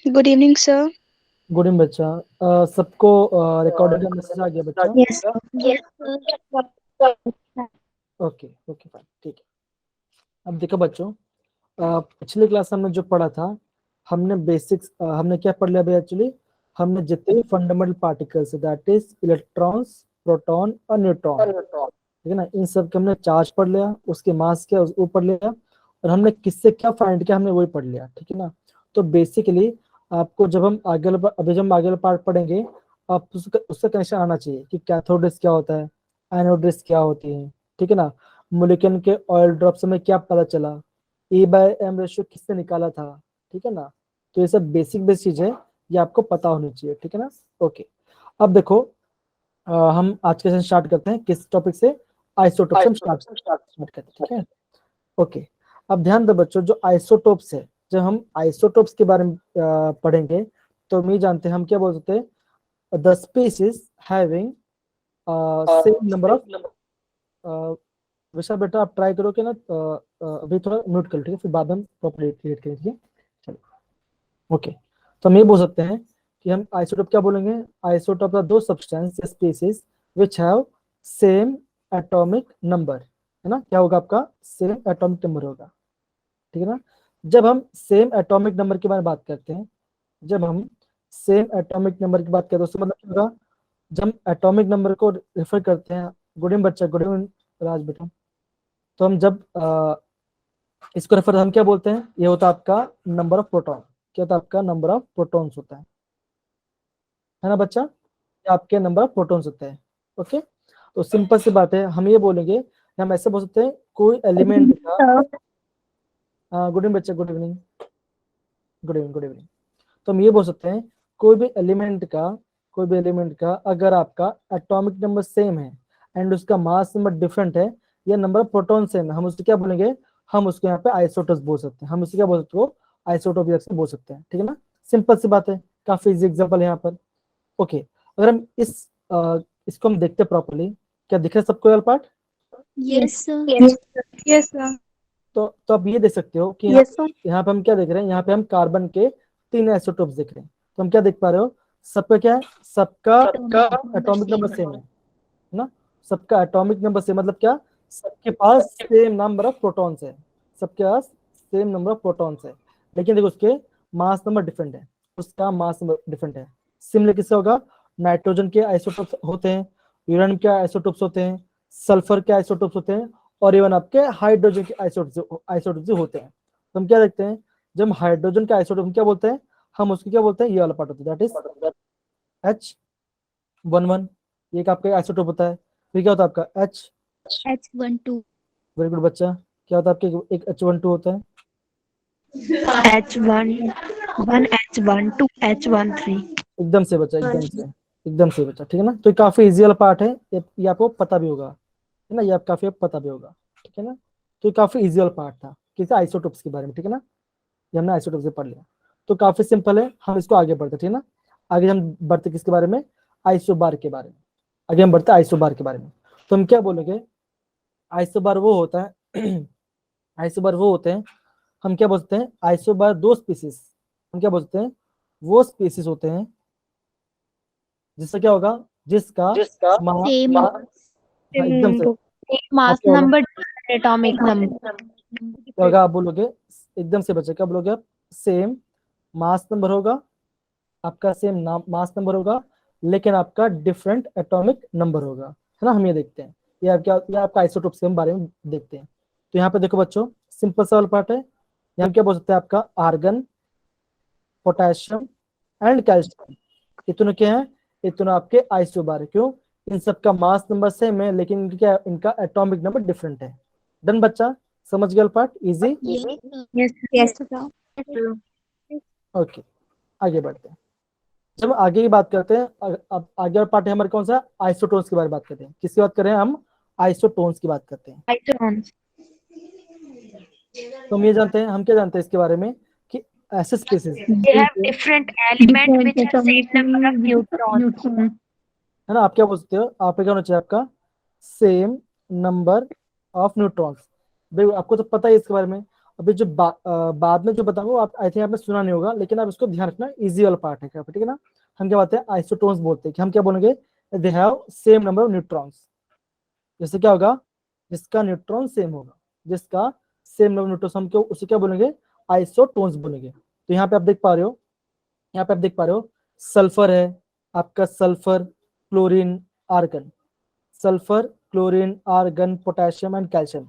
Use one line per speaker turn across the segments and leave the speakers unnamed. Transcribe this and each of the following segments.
Good evening sir.
Good evening बच्चा। सबको recording का मैसेज आ गया बच्चा?
Yes
Yes, sir.
Okay okay fine, ठीक है। अब देखो बच्चों, पिछली क्लास हमने जो पढ़ा था, हमने बेसिक्स हमने क्या पढ़ लिया भाई? एक्चुअली हमने जितने भी fundamental particles, that is electrons, proton और न्यूट्रॉन, ठीक है ना, इन सब के हमने चार्ज पढ़ लिया, उसके मास क्या वो पढ़ लिया, और हमने किससे क्या फाइंड किया हमने वही पढ़ लिया, ठीक है ना। तो बेसिकली आपको जब हम आगे अभी जब हम आगे पार्ट पढ़ेंगे, आप उसका कनेक्शन आना चाहिए कि कैथोडिस क्या होता है, एनोडिस क्या होती है, ठीक है ना। मोलिक्यूल के ऑयल ड्रॉप्स में क्या पता चला, E/M रेशियो किससे निकाला था, ठीक है ना। तो ये सब बेसिक चीज है, ये आपको पता होनी चाहिए, ठीक है ना। ओके, अब देखो, हम आज के सेशन स्टार्ट करते हैं किस टॉपिक से? आइसोटोप से हम स्टार्ट करते हैं, ठीक है। ओके, अब ध्यान दो बच्चों, जो आइसोटोप्स है, जब हम आइसोटोप्स के बारे में पढ़ेंगे, तो हम ये जानते हैं, हम क्या बोल सकते हैं, the species having same number of. वैसा बेटा आप ट्राई करो कि ना, अभी थोड़ा म्यूट कर लो, ठीक है, फिर बाद में प्रॉपर्ली क्रिएट करेंगे, ठीक है। चलो, ओके, तो हम ये बोल सकते हैं कि हम आइसोटोप क्या बोलेंगे? आइसोटोप आर दो substance species which have same atomic number, है ना। क्या होगा आपका? सेम एटॉमिक नंबर होगा, ठीक है ना। जब हम सेम एटॉमिक नंबर के बारे में बात करते हैं, जब हम सेम एटॉमिक नंबर की बात करते हैं, तो उसका मतलब क्या होगा? जब हम एटॉमिक नंबर को रेफर करते हैं, गुड इवनिंग बच्चा, गुड इवनिंग राज बेटा, तो हम जब इसको रेफर हम क्या बोलते हैं? ये होता है आपका नंबर ऑफ प्रोटॉन। क्या होता है आपका? नंबर ऑफ प्रोटॉन्स होता है ना बच्चा, ये आपके नंबर ऑफ प्रोटॉन्स होते हैं। ओके, तो सिंपल सी बात है, हम ये बोलेंगे, हम ऐसे बोल सकते हैं, कोई एलिमेंट का, गुड इवनिंग बच्चा, good evening, good evening, good evening. तो हम ये बोल सकते हैं, कोई भी एलिमेंट का अगर आपका एटॉमिक नंबर सेम है एंड उसका मास नंबर डिफरेंट है, या नंबर ऑफ प्रोटॉन सेम है, हम उसको क्या बोलेंगे? हम उसको यहाँ पे आइसोटोप्स बोल सकते हैं, हम उसको क्या बोल सकते हो? आइसोटोप से बोल सकते हैं, ठीक है ना। सिंपल सी बात है, काफी इजी एग्जांपल है यहाँ पर। ओके, अगर हम इसको हम देखते प्रॉपर्ली, क्या दिख रहा है सबको? Part
yes sir.
Yes, yes, sir.
तो आप ये देख सकते हो कि
Yes, sir.
यहाँ पे हम क्या देख रहे हैं? यहाँ पे हम कार्बन के 3 आइसोटोप्स देख रहे हैं, तो हम क्या देख पा रहे हो? सबका क्या है? सबका एटॉमिक नंबर सेम है ना। सबका एटॉमिक नंबर सेम मतलब क्या? सबके पास सेम नंबर ऑफ प्रोटॉन्स है, सबके पास सेम नंबर ऑफ प्रोटॉन्स है, लेकिन देखो उसके मास नंबर डिफरेंट है, उसका मास नंबर डिफरेंट है। सिमिलर किससे होगा? नाइट्रोजन के आइसोटोप्स होते हैं, यूरेनियम के आइसोटोप्स होते हैं, सल्फर के आइसोटोप्स होते हैं, और इवन आपके हाइड्रोजन के आइसोटोप्स होते हैं। तो हम क्या देखते हैं, जब हम हाइड्रोजन के आइसोटोप क्या बोलते हैं? हम उसको क्या बोलते हैं? ये वाला पार्ट होता है, दैट इज H11, ये एक आपका आइसोटोप होता है। फिर क्या होता है आपका?
H12।
वेरी गुड बच्चा, क्या होता है आपके? एक H12 होता है।
H1, 1H1, 2H13.
एकदम से बच्चा, एकदम से, एकदम से बच्चा, ठीक है ना। तो ये काफी इजी वाला पार्ट है, ये आपको पता भी होगा, है ना, ये आप काफी पता भी होगा, ठीक है ना। तो ये काफी इजी वाला पार्ट था किसी आइसोटोप्स के बारे में, ठीक है ना, ये हमने आइसोटोप से पढ़ लिया। तो काफी सिंपल है, हम इसको आगे बढ़ते, ठीक है ना। आगे हम बढ़ते किसके बारे में? आइसोबार के बारे में। आगे हम बढ़ते आइसोबार के बारे में। तो हम क्या बोलेंगे? आइसोबार वो होता है आइसोबार वो होते हैं, हम क्या बोलते हैं? आइसोबार दो स्पीसीज, हम क्या बोलते हैं? वो स्पीसीज होते हैं जिसका क्या होगा? जिसका
सेम
हाँ, एकदम से। आप
Mass
क्या बोलोगे?
number, atomic number.
क्या होगा? आप बोलोगे एकदम से बच्चे, क्या बोलोगे आप? सेम मास नंबर होगा, आपका सेम मास नंबर होगा, लेकिन आपका डिफरेंट एटॉमिक नंबर होगा, है ना। हम ये देखते हैं, ये आपका आइसोटोप्स के बारे में देखते हैं। तो यहाँ पे देखो बच्चों, सिंपल सा पार्ट है, यहाँ क्या बोल सकते हैं? आपका आर्गन, पोटेशियम एंड कैल्शियम, इतने क्या है? इतने आपके आइसोबार है। क्यों? इन सबका मास नंबर सेम है, लेकिन इनका एटॉमिक नंबर डिफरेंट है। डन बच्चा, समझ गया part? Easy.
Yes sir.
Yes,
yes
yes.
Sir.
Okay, आगे बढ़ते हैं। जब हम आगे की बात करते हैं, अब आगे और पार्ट है हमारे कौन सा? आइसोटोन्स की बात करते हैं। किसकी बात कर रहे हैं हम? आइसोटोन्स की बात करते हैं।
Isotons.
तो हम ये जानते हैं, हम क्या जानते हैं इसके बारे में, कि ऐसे species,
They have different element which have same number of neutrons.
है ना, आप क्या बोल सकते हो? आप क्या होना चाहिए आपका? Same number of neutrons. भाई आपको तो पता है इसके बारे में, अभी जो बाद में जो बताऊंगा आप आई थिंक आपने सुना नहीं होगा, लेकिन आप इसको ध्यान रखना, इजी वाला पार्ट है, ठीक है ना। हम क्या बात है आइसोटोन्स बोलते हैं कि हम क्या बोलेंगे, they have same number of neutrons. जैसे क्या होगा, जिसका न्यूट्रॉन सेम होगा, जिसका सेम नंबर न्यूट्रॉन्स, हम क्यों उसे क्या बोलेंगे, आइसोटोन्स बोलेंगे। तो यहाँ पे आप देख पा रहे हो, यहाँ पे आप देख पा रहे हो सल्फर है आपका, sulphur, chlorine, argon, sulphur, chlorine, argon, potassium and calcium,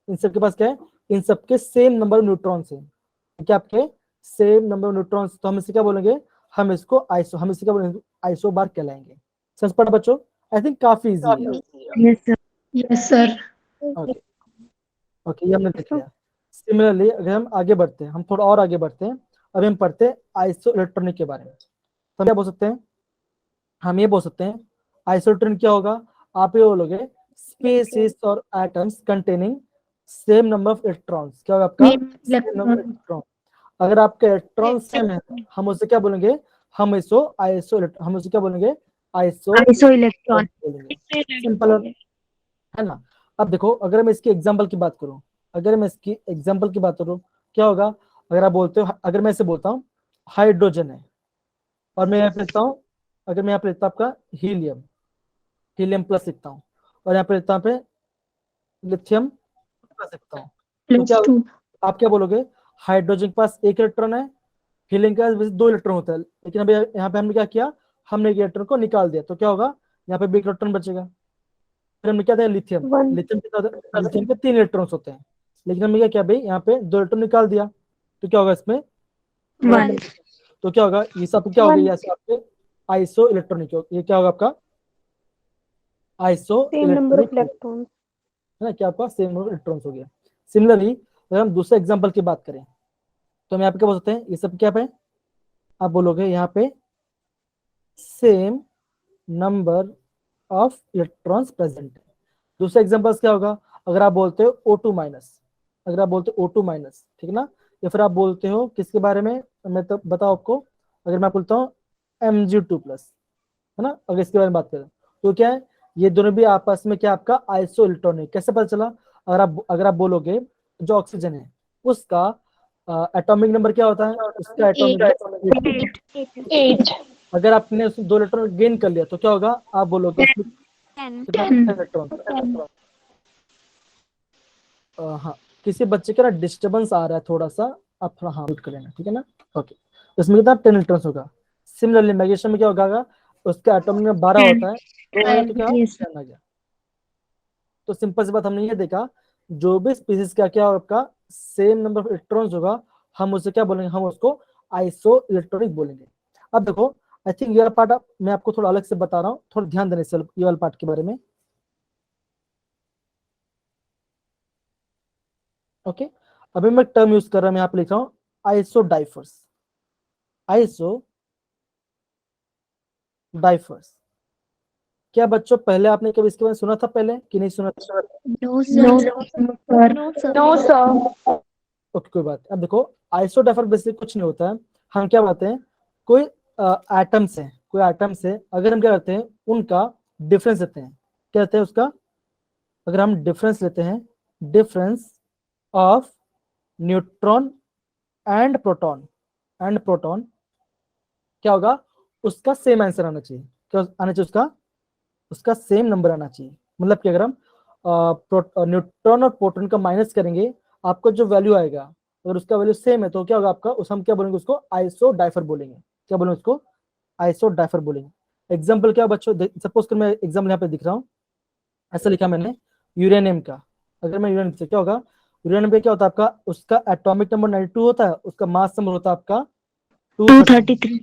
इन सबके पास क्या है, इन सबके सेम नंबर न्यूट्रॉन्स हैं, क्या आपके सेम नंबर न्यूट्रॉन्स। तो हम इसे क्या बोलेंगे, हम इसको क्या बोलेंगे, आइसोबार कहलाएंगे। समझ पड़ा बच्चों, आई थिंक काफी इजी है।
Yes, sir.
Yes, sir.
Okay okay, ये हमने देख लिया। सिमिलरली अगर हम आगे बढ़ते हैं, हम थोड़ा और आगे बढ़ते हैं, अभी हम पढ़ते हैं आइसो इलेक्ट्रॉनिक के बारे में। तो हम क्या बोल सकते हैं, हम ये बोल सकते हैं आइसो इलेक्ट्रॉनिक क्या होगा, आप ये बोलोगे स्पीसीज और atoms containing same number of electrons. क्या होगा आपका, सेम नंबर ऑफ इलेक्ट्रॉन। अगर आपके इलेक्ट्रॉन सेम है हम उसे क्या बोलेंगे, हम उसे क्या बोलेंगे, आइसो
Isoelectron.
बोलेंगे। सिंपल है ना। अब देखो अगर मैं इसकी एग्जांपल की बात करूं, क्या होगा, अगर आप बोलते हो, अगर मैं इसे बोलता हूँ हाइड्रोजन है, और मैं यहाँ पे लिखता हूँ, अगर मैं यहाँ पे लिखता हूँ आपका हीलियम प्लस लिखता हूँ, और यहाँ पे लिखता हूँ पे लिथियम प्लस लिखता हूँ, तो क्या आप क्या बोलोगे, हाइड्रोजन के पास एक इलेक्ट्रॉन है, हीलियम के पास वैसे 2 इलेक्ट्रॉन होता है, लेकिन अभी यहाँ पे हमने क्या किया, हमने एक इलेक्ट्रॉन को निकाल दिया, तो क्या होगा, यहाँ पे भी एक इलेक्ट्रॉन बचेगा। फिर हमने क्या था, लिथियम लिथियम के 3 इलेक्ट्रॉन्स होते हैं, लेकिन हमने क्या किया भाई, यहाँ पे 2 इलेक्ट्रॉन निकाल दिया, तो क्या होगा इसमें
1.
तो क्या होगा, ये सब क्या हो गया, आपके आइसो इलेक्ट्रॉनिक, ये क्या होगा आपका आइसो इलेक्ट्रॉनिक है ना, क्या आपका सेम नंबर इलेक्ट्रॉन्स हो गया। सिमिलरली अगर हम दूसरे एग्जांपल की बात करें, तो हम यहाँ पे क्या बोल सकते हैं, ये सब क्या है, आप बोलोगे यहाँ पे same number of electrons present. दूसरा एग्जांपल्स क्या होगा, अगर आप बोलते हो O2 माइनस, ठीक है ना, या फिर आप बोलते हो किसके बारे में, मैं तो बताओ आपको, अगर मैं बोलता हूँ Mg2 प्लस, है ना, अगर इसके बारे में बात करें तो क्या है, ये दोनों भी आपस में क्या आपका आइसो इलेक्ट्रॉनिक। कैसे पता चला, अगर आप बोलोगे जो ऑक्सीजन है उसका एटॉमिक नंबर क्या होता है, उसका एटॉमिक
8.
अगर आपने उसमें 2 इलेक्ट्रॉन गेन कर लिया तो क्या होगा, आप बोलोगे उसमें 10 इलेक्ट्रॉन। हाँ, किसी बच्चे का ना डिस्टर्बेंस आ रहा है थोड़ा सा, आप थोड़ा हाँ म्यूट कर लेना, ठीक है ना। ओके, इसमें कितना 10 इलेक्ट्रॉन्स होगा। सिमिलरली मैग्नीशियम में क्या होगा, उसका एटॉमिक नंबर 12 होता है, तो क्या 10 आ गया। तो सिंपल सी बात हमने ये देखा, जो भी स्पीसीज का क्या आपका सेम नंबर ऑफ इलेक्ट्रॉन्स होगा, हम उसे क्या बोलेंगे, हम उसको आइसो इलेक्ट्रॉनिक बोलेंगे। अब देखो आई थिंक ये वाला पार्ट मैं आपको थोड़ा अलग से बता रहा हूँ, थोड़ा ध्यान देने से ये वाला पार्ट के बारे में। ओके, अभी मैं टर्म यूज कर रहा हूँ, मैं यहाँ पे लिख रहा हूँ आइसोडाइफर्स। क्या बच्चों पहले आपने कभी इसके बारे में सुना था पहले कि नहीं सुना था?
No, sir. No, sir.
No, sir.
Okay कोई बात। अब देखो आइसोडाइफर बेसिकली कुछ नहीं होता है, हम क्या बात हैं, कोई एटम्स है, अगर हम क्या करते हैं उनका डिफरेंस लेते हैं, क्या कहते हैं उसका, अगर हम डिफरेंस लेते हैं, difference of neutron and proton क्या होगा, उसका सेम आंसर आना चाहिए। क्या आना चाहिए, उसका सेम नंबर आना चाहिए। मतलब कि अगर हम न्यूट्रॉन और प्रोटॉन का माइनस करेंगे, आपको जो वैल्यू आएगा अगर उसका वैल्यू सेम है तो क्या होगा आपका, हम क्या बोलेंगे उसको आइसोडाइफर बोलेंगे। क्या बोलेंगे उसको, आइसोडाइफर बोलेंगे। एग्जाम्पल क्या बच्चों, सपोज कर मैं एग्जाम्पल यहाँ पे दिख रहा हूँ, ऐसा लिखा मैंने यूरेनियम का। अगर मैं यूरेनियम से क्या होगा, यूरेनियम पे क्या होता है आपका, उसका एटॉमिक नंबर 92 होता है, उसका मास नंबर होता है आपका
233.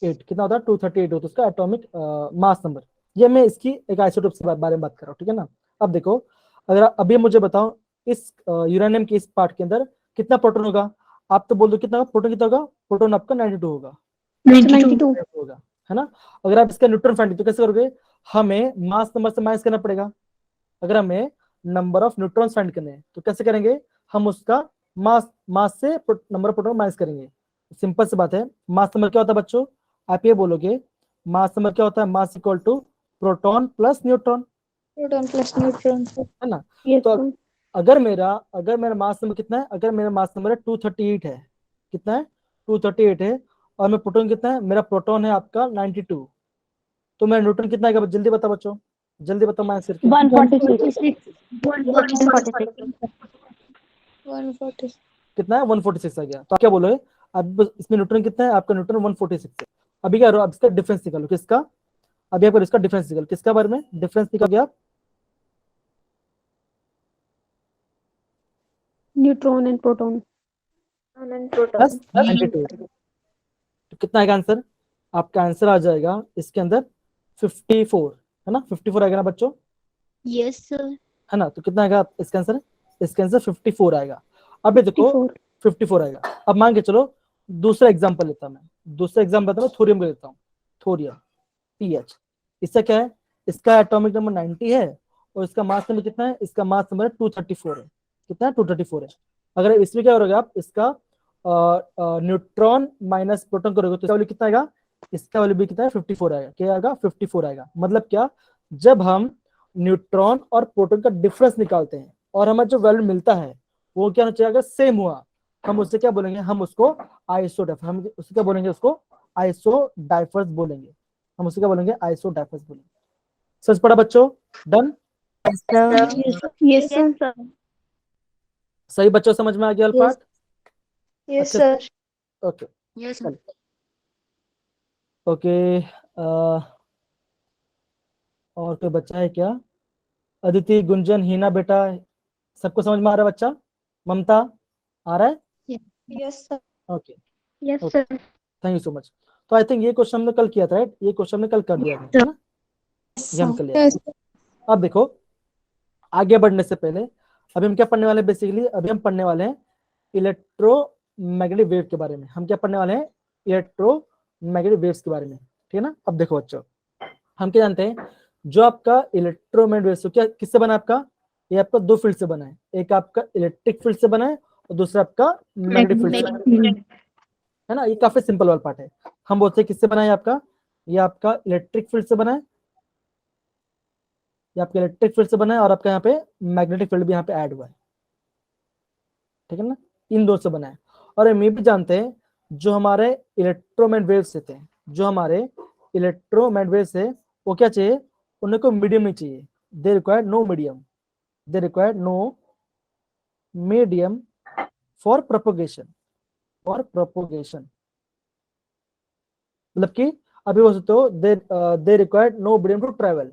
8 कितना होता है, 238 होता है उसका एटॉमिक मास नंबर। ये मैं इसकी एक आइसोटोप के बारे में बात कर रहा हूँ, ठीक है ना। अब देखो अगर अभी मुझे बताओ इस यूरेनियम के इस पार्ट के अंदर कितना प्रोटॉन होगा, आप तो बोल दो कितना प्रोटॉन, कितना होगा, प्रोटॉन आपका 92 होगा
92.
होगा, है ना। अगर आप इसका न्यूट्रॉन फाइंड तो कैसे करोगे, हमें मास नंबर से माइनस करना पड़ेगा। अगर हमें नंबर ऑफ न्यूट्रॉन्स फाइंड करने हैं तो कैसे करेंगे, हम उसका मास से नंबर ऑफ प्रोटॉन माइनस करेंगे। सिंपल सी बात है, मास नंबर क्या होता है बच्चों, आप ये बोलोगे मास नंबर क्या होता है, mass equal to proton plus neutron,
Proton plus neutron.
है ना।
Yes,
तो
sir.
अगर मेरा मास नंबर कितना है, अगर मेरा मास नंबर है 238 है, कितना है 238 है, और मेरा प्रोटॉन कितना है, मेरा प्रोटॉन है आपका 92, तो मेरा न्यूट्रॉन कितना है, जल्दी बता बच्चों, जल्दी बताओ मैं आंसर क्या
146
कितना है 146 आ गया। तो आप क्या बोलोगे, अब इसमें न्यूट्रॉन कितना है, आपका न्यूट्रॉन 146 है। अभी क्या करो, अब इसका डिफरेंस निकालो, किसका, अभी आप इसका डिफरेंस निकालो, किसका बारे में डिफरेंस निकालोगे आप,
न्यूट्रॉन एंड प्रोटॉन
प्लस 92, तो कितना आएगा आंसर, आपका आंसर आ जाएगा इसके अंदर 54, है ना, 54 आएगा ना बच्चों,
यस सर।
है ना, तो कितना आएगा इसका आंसर, इसका आंसर 54 आएगा। अब ये देखो 54 आएगा। अब मान के चलो दूसरा एग्जांपल लेता हूं मैं, दूसरा एग्जांपल मैं थोरियम का लेता हूं, थोरियम पीएच, इसका क्या है, इसका एटॉमिक नंबर 90 है और इसका मास नंबर कितना है, इसका मास नंबर 234 है, कितना है 234 है। अगर इसमें क्या करोगे आप, इसका न्यूट्रॉन माइनस प्रोटॉन करोगे तो इसका वैल्यू कितना आएगा, इसका वैल्यू भी कितना है 54 आएगा, क्या आएगा 54 आएगा। मतलब क्या, जब हम न्यूट्रॉन और प्रोटॉन का डिफरेंस निकालते हैं और हमें जो वैल्यू मिलता है वो क्या होना चाहिए, अगर सेम हुआ हम उससे क्या बोलेंगे, हम उसको आइसोडाइफर्स, हम उससे क्या बोलेंगे, उसको आइसोडाइफर्स बोलेंगे, हम उससे क्या बोलेंगे, आइसोडाइफर्स बोलेंगे। सच पढ़ा बच्चों, डन,
यस सर
सही बच्चों समझ में आ गया part,
yes sir
okay
yes
चल। ओके, और कोई बच्चा है क्या, अदिति, गुंजन, हीना बेटा, सबको समझ में आ रहा है बच्चा, ममता आ रहा है,
yes sir
okay
yes
okay,
sir
thank you so much. तो आई थिंक ये क्वेश्चन हमने कल किया था, राइट, ये क्वेश्चन हमने कल कर दिया था, है ना, ये हम कर लिया था। अब देखो आगे बढ़ने से पहले अभी हम क्या पढ़ने वाले हैं, बेसिकली अभी हम पढ़ने वाले हैं इलेक्ट्रोमैग्नेटिक वेव के बारे में, हम क्या पढ़ने वाले हैं, इलेक्ट्रोमैग्नेटिक वेव्स के बारे में, ठीक है ना। अब देखो बच्चों, हम क्या जानते हैं, जो आपका इलेक्ट्रोमैग्नेटिक वेव्स क्या किससे बना है, आपका ये आपका दो फील्ड से बना है, एक आपका इलेक्ट्रिक फील्ड से बना है और दूसरा आपका मैग्नेटिक फील्ड से बना है ना। ये काफी सिंपल वाला पार्ट है, हम बोलते हैं किससे बना है आपका, ये आपका इलेक्ट्रिक फील्ड से बना है, ये आपका इलेक्ट्रिक फील्ड से बना है और आपका यहाँ पे मैग्नेटिक फील्ड भी यहाँ पे ऐड हुआ है, ठीक है ना, इन दो से बना है। और हम ये भी जानते हैं जो हमारे इलेक्ट्रोमैग्नेटिक वेव्स होते हैं, जो हमारे इलेक्ट्रोमैग्नेटिक वेव्स है वो क्या चाहिए, उन्हें कोई मीडियम नहीं चाहिए, they require no medium, they require no medium for propagation, for propagation, मतलब कि अभी बोल सकते हो they require no medium to travel,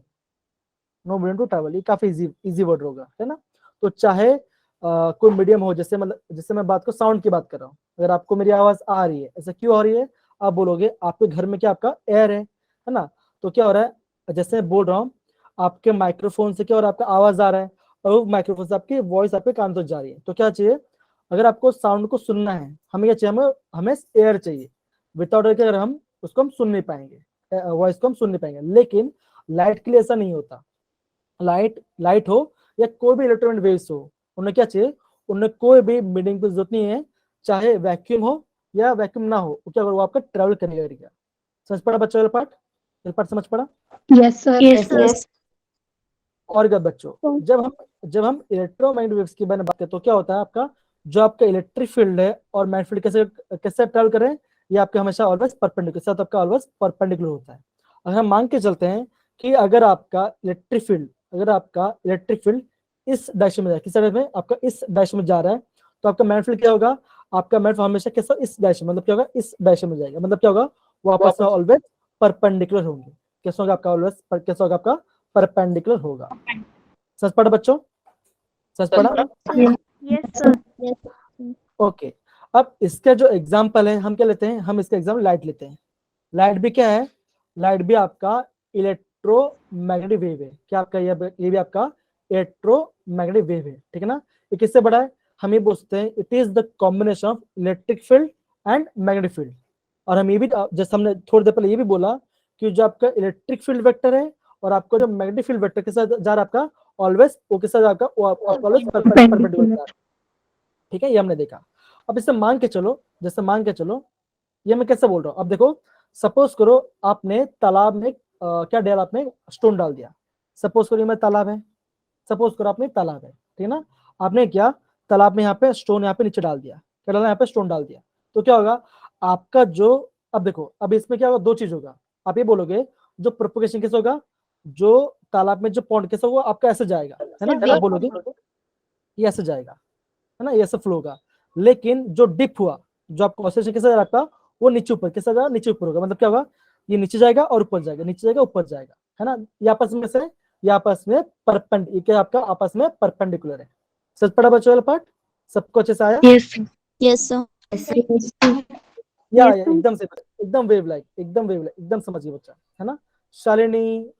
no medium to travel, ये काफी इजी वर्ड होगा, है ना। तो चाहे कोई मीडियम हो, जैसे मतलब जैसे मैं बात को साउंड की बात कर रहा हूँ, अगर आपको मेरी आवाज आ रही है, ऐसा क्यों आ रही है, आप बोलोगे आपके घर में क्या आपका एयर है ना, तो क्या हो रहा है, जैसे मैं बोल रहा हूँ आपके माइक्रोफोन से क्या हो रहा है, आपका आवाज आ रहा है और वो माइक्रोफोन से आपकी वॉइस आपके कान तक जा रही है, तो क्या चाहिए, अगर आपको साउंड को सुनना है हमें क्या चाहिए, हमें एयर चाहिए, विदाउट एयर के अगर हम उसको हम सुन नहीं पाएंगे, वॉइस को हम सुन नहीं पाएंगे। लेकिन लाइट के लिए ऐसा नहीं होता, लाइट हो या कोई भी इलेक्ट्रोमैग्नेटिक वेव्स हो, उन्हें क्या चाहिए, उन्हें कोई भी मीडियम की जरूरत नहीं है, चाहे वैक्यूम हो या वैक्यूम ना हो, क्या वो आपका ट्रेवल करेगा। समझ पड़ा बच्चों, वाला पार्ट समझ पड़ा,
यस सर
यस
और क्या बच्चों, जब हम इलेक्ट्रोमैग्नेटिक वेव्स की बारे में बात करते हैं तो क्या होता है, आपका जो आपका इलेक्ट्रिक फील्ड है और मैग्नेटिक फील्ड कैसे कैसे ट्रेवल कर रहे हैं, ये आपका हमेशा ऑलवेज परपेंडिकुलर, साथ आपका ऑलवेज परपेंडिकुलर होता है। अगर हम मान के चलते हैं कि अगर आपका इलेक्ट्रिक फील्ड इस डायरेक्शन में जा रहा है, किस डायरेक्शन में, आपका इस डायरेक्शन में जा रहा है, तो आपका मैग्नेटिक फील्ड क्या होगा, आपका मैग्नेटिक हमेशा कैसा इस डायरेक्शन, मतलब क्या होगा, इस डायरेक्शन में जाएगा, मतलब क्या होगा, वो आपस में ऑलवेज परपेंडिकुलर होंगे, कैसा होगा आपका ऑलवेज, कैसा होगा आपका परपेंडिकुलर होगा। सच पढ़ा बच्चों, सच पढ़ा,
यस सर।
ओके। अब इसका जो एग्जांपल है हम क्या लेते हैं, हम इसका एग्जांपल लाइट लेते हैं। लाइट भी क्या है, लाइट भी आपका इलेक्ट्रोमैग्नेटिक वेव है, क्या आपका ये भी आपका इलेक्ट्रोमैग्नेटिक वेव है, ठीक है ना। ये किससे बड़ा है, हम ये बोलते हैं it is the combination of electric field and magnetic field. और हम ये भी, जैसे हमने थोड़ी देर पहले ये भी बोला कि जो आपका इलेक्ट्रिक फील्ड वेक्टर है और आपका जो मैग्नेटिक फील्ड वेक्टर के साथ जा रहा है आपका ऑलवेज, वो किसके साथ आपका ऑलवेज परपेंडिकुलर, ठीक है, ये हमने देखा। अब इसे मान के चलो, जैसे मान के चलो, ये मैं कैसे बोल रहा हूँ, अब देखो सपोज करो आपने तालाब में क्या डाला, आपने स्टोन डाल दिया, सपोज करो मैं तालाब है, सपोज करो आपने तालाब है, ठीक है ना, आपने क्या तालाब में यहाँ पे स्टोन यहाँ पे नीचे डाल दिया, क्या डाला यहाँ पे स्टोन डाल दिया, तो क्या होगा आपका जो, अब देखो अब इसमें क्या होगा, दो चीज होगा, आप ये बोलोगे जो प्रोपोगेशन कैसे होगा, जो तालाब में जो पॉन्ड कैसे होगा आपका ऐसे जाएगा, है ना, आप बोलोगे ये ऐसे जाएगा, है ना, ये ऐसे फ्लो होगा। लेकिन जो डिप हुआ, जो आपका ऑसिलेशन कैसे जा रहा, वो नीचे ऊपर कैसे जाएगा, नीचे ऊपर होगा, मतलब क्या होगा, ये नीचे जाएगा और ऊपर जाएगा, नीचे जाएगा ऊपर जाएगा, है ना, ये आपस में से, ये आपस में परपेंडिकुलर, आपका आपस में परपेंडिकुलर है। सच पढ़ा बच्चों वाला पार्ट, सबको अच्छे से आया?
Yes.
Yes, sir.
या
Yes, sir.
एकदम से, एकदम वेव लाइक, एकदम वेव लाइक, एकदम समझिए बच्चा, है ना। शालिनी,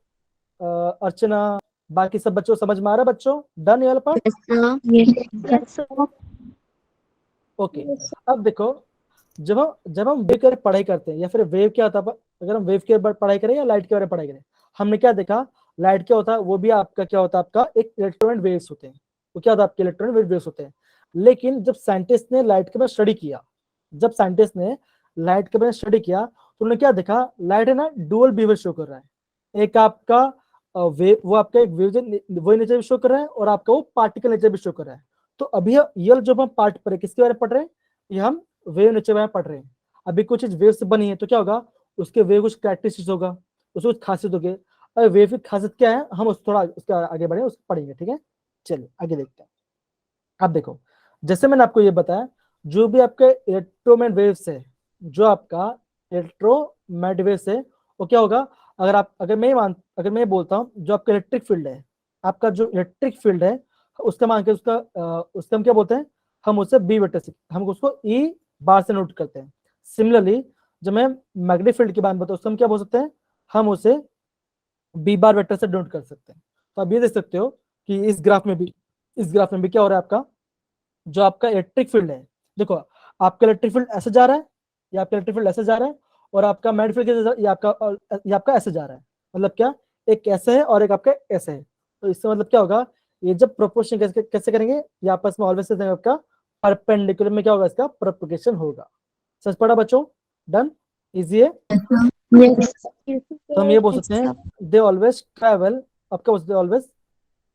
अर्चना, बाकी सब बच्चों समझ में आ रहा है बच्चों, डन ये वाला part?
Yes, sir.
Yes, sir.
Okay, अब देखो जब हम वेव के पढ़ाई करते हैं, या फिर वेव क्या होता है, अगर हम वेव के बारे में पढ़ाई करें या लाइट के बारे में पढ़ाई करें, हमने क्या देखा, लाइट क्या होता है, वो भी आपका क्या होता है, आपका एक इलेक्ट्रोमैग्नेटिक वेव्स होते हैं, वो क्या होता है, आपके इलेक्ट्रोमैग्नेटिक वेव्स होते हैं। लेकिन जब साइंटिस्ट ने लाइट के बारे में स्टडी किया, जब साइंटिस्ट ने लाइट के बारे में स्टडी किया, तो उन्होंने क्या देखा, लाइट है ना डुअल बिहेवियर शो कर रहा है, एक आपका वेव, वो आपका एक वेव वही नेचर भी शो कर रहा है, और आपका वो पार्टिकल नेचर भी शो कर रहा है। तो अभी ये जो हम पार्ट पढ़े, किसके बारे में पढ़ रहे हैं, ये हम वेव नेचर में पढ़ रहे हैं। अभी कुछ चीज वेव से बनी है, तो क्या होगा, उसके वेव कुछ कैरेक्टरिस्टिक्स होगा, उसकी कुछ खासियत होगी। अरे वेव की खासियत क्या है, हम उस थोड़ा उसके आगे बढ़े, उसको पढ़ेंगे, ठीक है। चलिए आगे देखते हैं। अब देखो, जैसे मैंने आपको ये बताया, जो भी आपके इलेक्ट्रोमैग्नेटिक वेव्स है, जो आपका इलेक्ट्रोमैग्नेटिक वेव्स है, वो क्या होगा, अगर मैं बोलता हूँ, जो आपका इलेक्ट्रिक फील्ड है, आपका जो इलेक्ट्रिक फील्ड है, उसका मान के उसका हम क्या बोलते हैं, हम उसे बी वेक्टर से, हम उसको ई बार से नोट करते हैं। सिमिलरली जब मैं मैग्नेटिक फील्ड की बात बताऊँ, उसको हम क्या बोल सकते हैं, हम उसे बी बार वेक्टर से नोट कर सकते हैं। तो आप ये देख सकते हो कि इस ग्राफ में भी क्या हो रहा है, आपका जो आपका इलेक्ट्रिक फील्ड है, देखो आपका इलेक्ट्रिक फील्ड ऐसे जा रहा है, या आपका इलेक्ट्रिक फील्ड ऐसे जा रहा है, और आपका मैग्नेटिक फील्ड कैसे ये आपका ऐसे जा रहा है, मतलब क्या, एक ऐसे है और एक आपका ऐसे है। तो इससे मतलब क्या होगा, ये जब प्रोपोर्शन कैसे करेंगे, ये आपस में ऑलवेज आपका परपेंडिकुलर में क्या होगा, इसका प्रोपोगेशन होगा। सच पढ़ा बच्चों, डन, इजी है।
Yes.
तो हम ये बोल सकते हैं, दे ऑलवेज ट्रैवल, आपका they always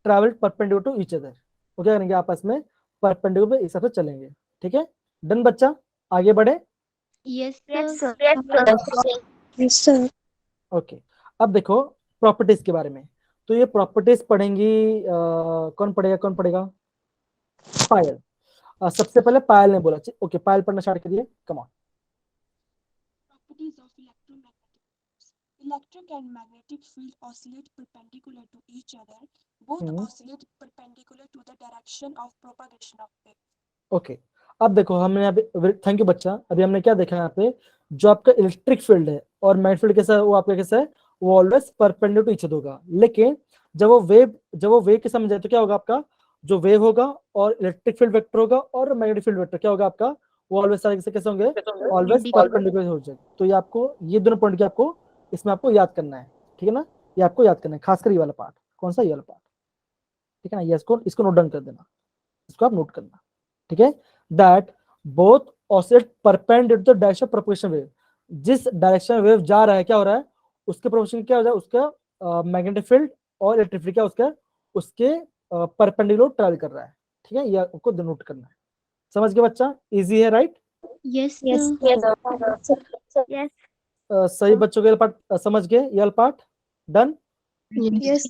travel perpendicular to each other, वो क्या करेंगे, आपस में परपेंडिकुलर इस हिसाब से चलेंगे, ठीक है। डन बच्चा, आगे बढ़े।
Yes,
Yes,
sir.
sir. Yes, sir.
Yes, sir.
Okay, अब देखो प्रॉपर्टीज के बारे में, तो ये प्रॉपर्टीज पढ़ेंगी, कौन पढ़ेगा, पायल। सबसे पहले पायल ने बोला, ओके पायल पढ़ना स्टार्ट करिए, come on.
Properties of electromagnetic waves. Electric and magnetic field oscillate perpendicular to each other. Both oscillate perpendicular to the direction of propagation of wave.
Okay, अब देखो हमने अभी, थैंक यू बच्चा, अभी हमने क्या देखा यहाँ पे, जो आपका इलेक्ट्रिक फील्ड है और मैग्नेटिक फील्ड कैसा है, वो आपका कैसा है, वो always perpendicular to each other होगा। लेकिन जब वो वेव के समझ जाए, तो क्या होगा, आपका जो वेव होगा और इलेक्ट्रिक फील्ड वेक्टर होगा और मैग्नेटिक फील्ड वेक्टर क्या होगा, आपका वो ऑलवेज सारे कैसे होंगे, ऑलवेज परपेंडिकुलर हो जाए। तो ये आपको ये दोनों पॉइंट के आपको इसमें आपको याद करना है, ठीक है ना, ये आपको याद करना है, खासकर ये वाला पार्ट, कौन सा, ये वाला पार्ट, ठीक है ना, ये इसको नोट डाउन कर देना, इसको आप नोट करना, ठीक है। That both oscillate perpendicular to the direction of propagation wave, जिस डायरेक्शन वेव जा रहा है, क्या हो रहा है, उसके प्रोपोर्शन क्या हो जाए, उसका मैग्नेटिक फील्ड और इलेक्ट्रिक फील्ड क्या उसके परपेंडिकुलर ट्रैवल कर रहा है, ठीक है, ये आपको नोट करना है। समझ गए बच्चा, इजी है, right.
Yes,
Yes,
sir.
yes.
सही बच्चों के पार्ट समझ गए, ये पार्ट डन।
Yes.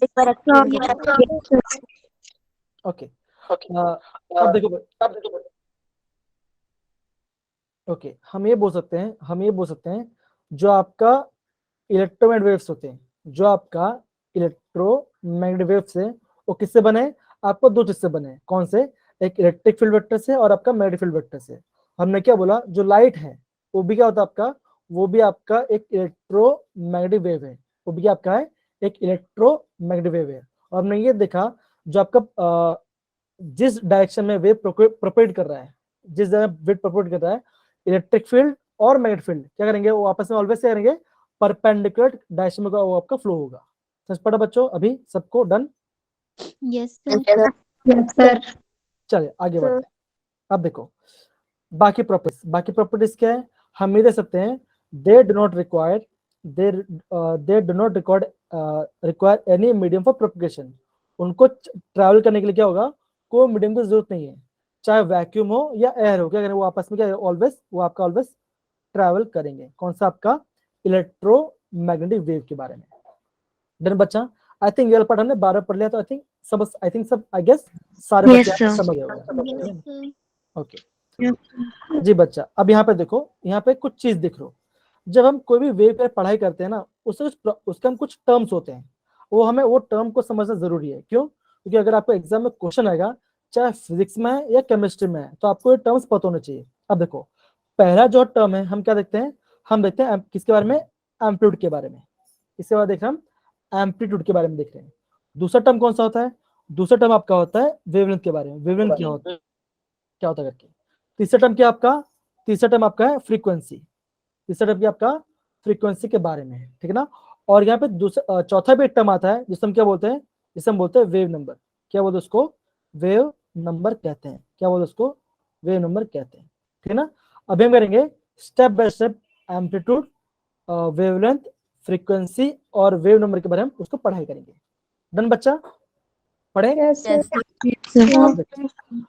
ओके, अब देखो, ओके, हम ये बोल सकते हैं जो आपका इलेक्ट्रोमैग्नेटिक वेव्स होते हैं, जो आपका इलेक्ट्रोमैग्नेटिक वेव्स है, वो किससे बने, आपको दो चीज से बने, कौन से, एक इलेक्ट्रिक फील्ड वेक्टर से और आपका मैग्नेटिक फील्ड वेक्टर से। हमने क्या बोला, जो लाइट है वो भी क्या होता है आपका, वो भी आपका एक इलेक्ट्रोमैग्नेटिक वेव है, वो भी आपका है एक इलेक्ट्रोमैग्नेटिक वेव है। और हमने ये देखा, जो आपका जिस डायरेक्शन में वेव प्रोपेगेट कर रहा है, जिस जगह वेव प्रोपेगेट कर रहा है, इलेक्ट्रिक फील्ड और मैग्नेटिक फील्ड क्या करेंगे, वो आपस में ऑलवेज क्या करेंगे, परपेंडिकुलर डायरेक्शन में वो आपका फ्लो होगा। समझ पड़ा बच्चों, अभी सबको done.
Yes, sir. Yes, sir.
चलिए आगे बढ़ते हैं। अब देखो बाकी प्रॉपर्टीज क्या है, हम ये दे सकते हैं, they do not require any medium for propagation. उनको ट्रैवल करने के लिए क्या होगा, कोई मीडियम की जरूरत नहीं है, चाहे वैक्यूम हो या एयर हो, क्या करेंगे वो आपस में क्या ऑलवेज वो आपका ऑलवेज ट्रैवल करेंगे। कौन सा आपका इलेक्ट्रोमैग्नेटिक वेव के बारे में। डन बच्चा, आई थिंक ये पार्ट हमने 12 पढ़ लिया, तो आई थिंक सब आई गेस सारे
Yes,
बच्चे
sir.
समझ गए होंगे।
Yes, sir.
Okay
Yes.
जी बच्चा, अब यहाँ पे देखो, यहाँ पे कुछ चीज दिख रहा हो। जब हम कोई भी वेव पे पढ़ाई करते हैं ना, उसके हम कुछ टर्म्स होते हैं, वो हमें वो टर्म को समझना जरूरी है। क्यों? क्योंकि अगर आपको एग्जाम में क्वेश्चन आएगा, चाहे फिजिक्स में है या केमिस्ट्री में है, तो आपको ये टर्म्स पता होने चाहिए। अब देखो, पहला जो टर्म है हम क्या देखते हैं, हम देखते हैं किसके बारे में, एम्पलीट्यूड के बारे में। इसके बाद देख रहे हैं हम एम्पलीट्यूड के बारे में देख रहे हैं। दूसरा टर्म कौन सा होता है, दूसरा टर्म आपका होता है वेवलेंथ के बारे में, वेवलेंथ क्या होता है करके। तीसरा टर्म क्या आपका, तीसरा टर्म आपका है फ्रीक्वेंसी, तीसरा टर्म क्या आपका फ्रीक्वेंसी के बारे में है, ठीक है ना। और यहाँ पे दूसरा चौथा भी एक टर्म आता है जिसे हम क्या बोलते हैं, जिसे हम बोलते हैं वेव नंबर। क्या बोलते हैं उसको, वेव नंबर कहते हैं। क्या बोलते हैं उसको, वेव नंबर कहते हैं, ठीक है ना। अभी हम करेंगे step by step amplitude, wavelength, frequency और वेव नंबर के बारे में उसको पढ़ाई करेंगे। डन बच्चा, पढ़े।
Yes, sir.
आप देखिए,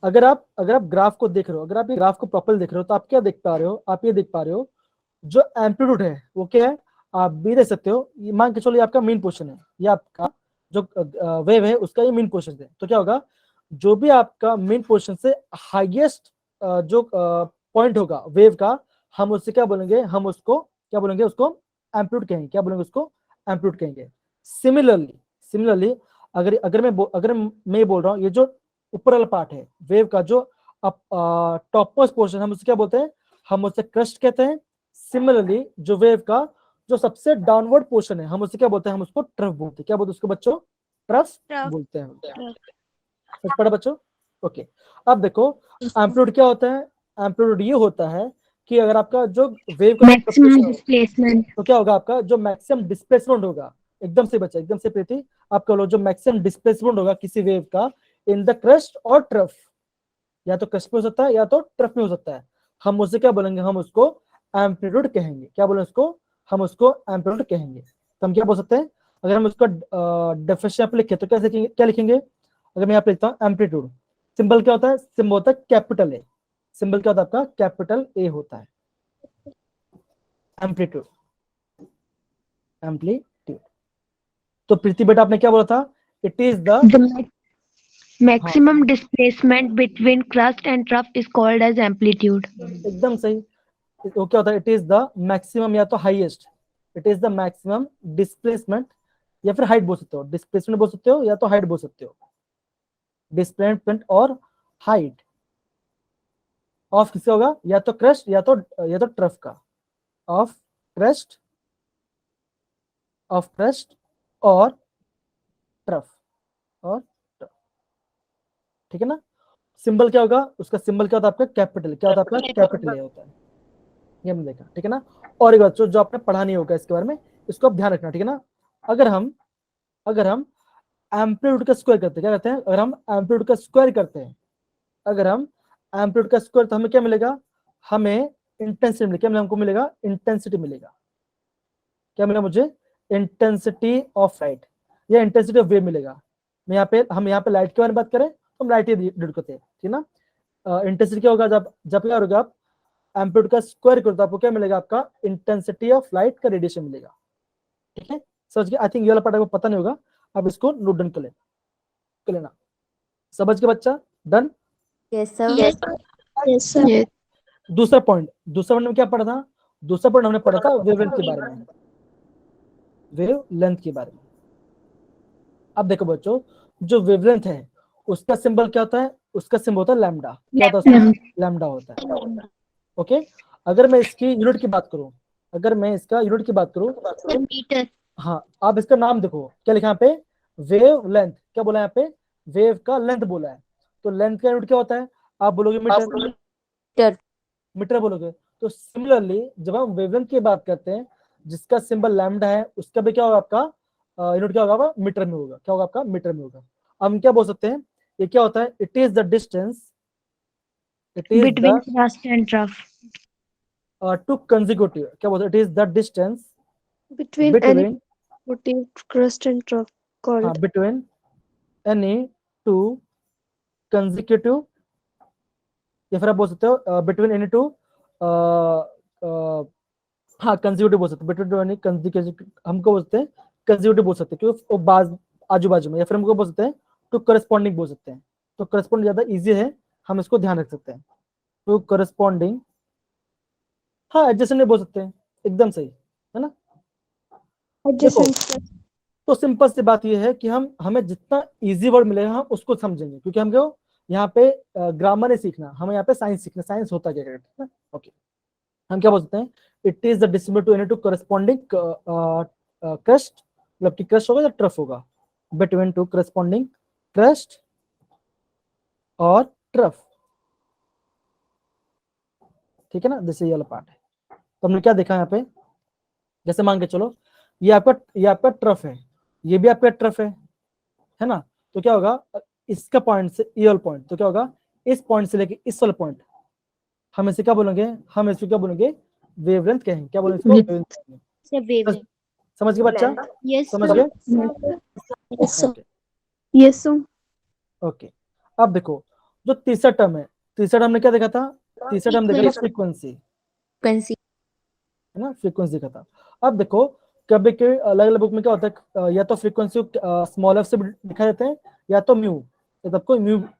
अगर आप ग्राफ को देख रहे हो, अगर आप ये ग्राफ को प्रॉपर देख रहे हो, तो आप क्या देख पा रहे हो, आप ये देख पा रहे हो जो एम्पलीट्यूड है वो क्या है, आप भी देख सकते हो। ये मान के चलो ये आपका मेन पोर्शन है, ये आपका जो वेव है उसका ये मेन पोर्शन है। तो क्या होगा, जो भी आपका मेन पोर्शन से हाईएस्ट जो पॉइंट होगा वेव का, हम उससे क्या बोलेंगे, हम उसको क्या बोलेंगे, उसको एम्पलीट्यूड कहेंगे। क्या बोलेंगे उसको, एम्पलीट्यूड कहेंगे। सिमिलरली अगर मैं बोल रहा हूँ, ये जो ऊपर वाला पार्ट है वेव का, जो टॉप मोस्ट पोर्शन, हम उससे क्या बोलते हैं, हम उससे क्रस्ट कहते हैं। सिमिलरली जो वेव का जो सबसे डाउनवर्ड पोर्शन है, हम उससे क्या बोलते हैं, हम उसको ट्रफ बोलते हैं। क्या बोलते हैं उसको बच्चों, ट्रफ बोलते हैं। सच पढ़ा बच्चों। ओके, अब देखो एम्पलीट्यूड क्या होता है, एम्पलीट्यूड ये होता है कि अगर आपका जो वेव का
Maximum displacement.
तो क्या होगा, आपका जो मैक्सिमम डिस्प्लेसमेंट होगा, एकदम से बच्चा, एकदम से प्रीति, आपका लो जो मैक्सिमम डिस्प्लेसमेंट होगा किसी वेव का इन द क्रस्ट और ट्रफ, या तो क्रस्ट में हो सकता है या तो ट्रफ में हो सकता है, हम उसे क्या बोलेंगे, हम उसको एम्पलीट्यूड कहेंगे। क्या बोले उसको, हम उसको एम्पलीट्यूड कहेंगे। तो हम क्या बोल सकते हैं, अगर हम उसका डेफिनेशन पे लिखे तो क्या लिखेंगे, अगर मैं यहाँ पे लिखता हूँ एम्पलीट्यूड, सिंबल क्या होता है, सिंबल होता है कैपिटल ए, सिंबल क्या होता है आपका, कैपिटल ए होता है एम्पलीट्यूड, एम्पलीट्यूड। तो प्रीति बेटा आपने क्या बोला था, it is the
The maximum displacement between crust and trough is called as amplitude.
एकदम सही। वो क्या होता है, इट इज द मैक्सिमम या तो highest, it is the maximum displacement, या फिर हाइट बोल सकते हो, डिस्प्लेसमेंट बोल सकते हो या तो हाइट बोल सकते हो, डिस्प्लेसमेंट और हाइट ऑफ किसका होगा, या तो क्रस्ट या तो ट्रफ का, ऑफ क्रस्ट और ट्रफ, ठीक है ना। सिंबल क्या होगा उसका, सिंबल क्या होता है आपका, कैपिटल, क्या होता है आपका, कैपिटल ए होता है, ये हमने देखा, ठीक है ना। और एक बात जो आपने पढ़ा नहीं होगा इसके बारे में, इसको आप ध्यान रखना, ठीक है ना। अगर हम एम्पलीट्यूड का स्क्वायर करते हैं, क्या करते हैं, अगर हम एम्पलीट्यूड का स्क्वायर करते हैं, अगर हम एम्पलीट्यूड का स्क्वायर, तो हमें क्या मिलेगा, हमें इंटेंसिटी मिलेगी। क्या हमको मिलेगा, इंटेंसिटी मिलेगा। क्या मिलेगा मुझे, इंटेंसिटी ऑफ लाइट या इंटेंसिटी ऑफ वेव मिलेगा। हम यहाँ पे लाइट के बारे में बात करें तो हम लाइट ही डिड करते हैं, ठीक ना। इंटेंसिटी क्या होगा, जब क्या होगा, आप एम्पलीट्यूड का स्क्वायर करो तो आपको क्या मिलेगा, आपका इंटेंसिटी ऑफ लाइट का रेडिएशन मिलेगा, ठीक है। समझ गए, आई थिंक ये वाला पार्ट आपको पता नहीं होगा, आप इसको नोट डाउन कर लेना। समझ के बच्चा, done.
Yes, sir. Yes, sir.
दूसरा पॉइंट में क्या पढ़ा था, दूसरा पॉइंट हमने पढ़ा था वेवलेंथ के बारे में, वेवलेंथ के बारे में। अब देखो बच्चों, जो वेवलेंथ है उसका सिंबल क्या होता है, उसका सिंबल होता है लैम्डा। क्या होता है उसका, लैम्डा होता है। ओके, अगर मैं इसकी यूनिट की बात करूं,
Meter.
हाँ, आप इसका नाम देखो क्या लिखा यहाँ पे, वेव लेंथ। क्या बोला यहाँ पे, वेव का लेंथ बोला है, तो लेंथ का यूनिट क्या होता है, आप बोलोगे मीटर बोलोगे। तो सिमिलरली जब हम वेवलेंथ की बात करते हैं, जिसका सिंबल लैम्डा है, उसका भी क्या होगा आपका यूनिट, क्या होगा मीटर में होगा। क्या होगा आपका, मीटर में होगा। अब हम क्या बोल सकते हैं, ये क्या होता है, it is the distance,
Between crust and trough.
To consecutive, क्या बोलते हैं, it is the distance
Between any crust and trough called.
between any two consecutive, या फिर आप बोल सकते हो बिटवीन एनी टू, हाँ कंसेक्यूटिव बोल सकते हैं, बिटवीन एनी कंसेक्यूटिव हमको बोलते हैं, कंसेक्यूटिव बोल सकते हैं क्योंकि वो बाज आजू बाजू में, या फिर हमको बोल सकते हैं टू करस्पॉन्डिंग बोल सकते हैं। तो करस्पॉन्ड ज्यादा इजी है, हम इसको ध्यान रख सकते हैं। टू करस्पॉन्डिंग, हाँ एडजेसेंट बोल सकते हैं, एकदम सही है ना। देखो तो सिंपल सी बात यह है कि हमें जितना इजी वर्ड मिलेगा हम उसको समझेंगे, क्योंकि हम क्यों यहाँ पे ग्रामर नहीं सीखना, हमें यहाँ पे साइंस सीखना, साइंस होता क्या है ना। ओके, हम क्या बोल सकते हैं, it is the distribute to any two corresponding crust, मतलब कि क्रस्ट होगा या ट्रफ होगा, बिटवीन टू करस्पॉन्डिंग क्रस्ट और ट्रफ, ठीक है ना। जैसे ये वाला पार्ट है, तो हमने क्या देखा यहाँ पे, जैसे मान के चलो ये आपका ट्रफ है, ये भी आपका ट्रफ है ना। तो क्या होगा, इसका पॉइंट से ये वाला पॉइंट, तो क्या होगा, इस पॉइंट से लेके इस वाला पॉइंट, हम इसे क्या बोलेंगे, हम इसको क्या बोलेंगे, वेवलेंथ कहेंगे। क्या बोलेंगे इसको, वेवलेंथ कहेंगे। समझ गए बच्चा,
Yes,
समझ
sir.
गए।
Yes, sir.
Okay
Yes, sir.
Okay, अब देखो जो तीसरा टर्म है, तीसरा टर्म हमने क्या देखा था, तीसरा टर्म देखा था फ्रीक्वेंसी,
Frequency.
है ना, फ्रीक्वेंसी देखा था। अब देखो कभी कभी अलग अलग बुक में क्या होता है, या तो फ्रीक्वेंसी स्मॉल एफ से दिखा देते हैं, या तो म्यू,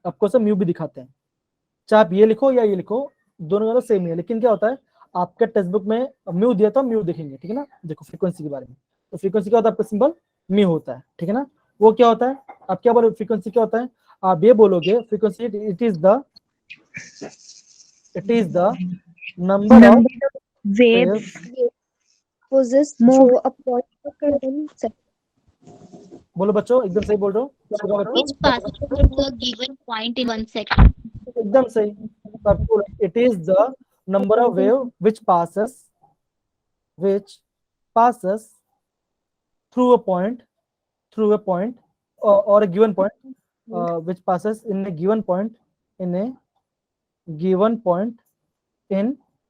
आपको सब म्यू भी दिखाते हैं, चाहे आप ये लिखो या ये लिखो, दोनों सेम ही है। लेकिन क्या होता है, आपके टेक्स्ट बुक में म्यू दिया तो म्यू दिखेंगे, ठीक है ना। देखो फ्रीक्वेंसी के बारे में, तो फ्रीक्वेंसी क्या होता है, आपका सिंबल म्यू होता है, ठीक है ना। वो क्या होता है, आप क्या बोलोगे, फ्रीक्वेंसी क्या होता है, आप ये बोलोगे frequency it is the number of
waves
Possessed
move
through a point of time.
बोलो बच्चों, एकदम सही बोल रहे हो, पूरा बच्चों,
Which passes through a given point in 1 second.
एकदम सही। It is the number of wave which passes through a point or a given point, which passes in a given point in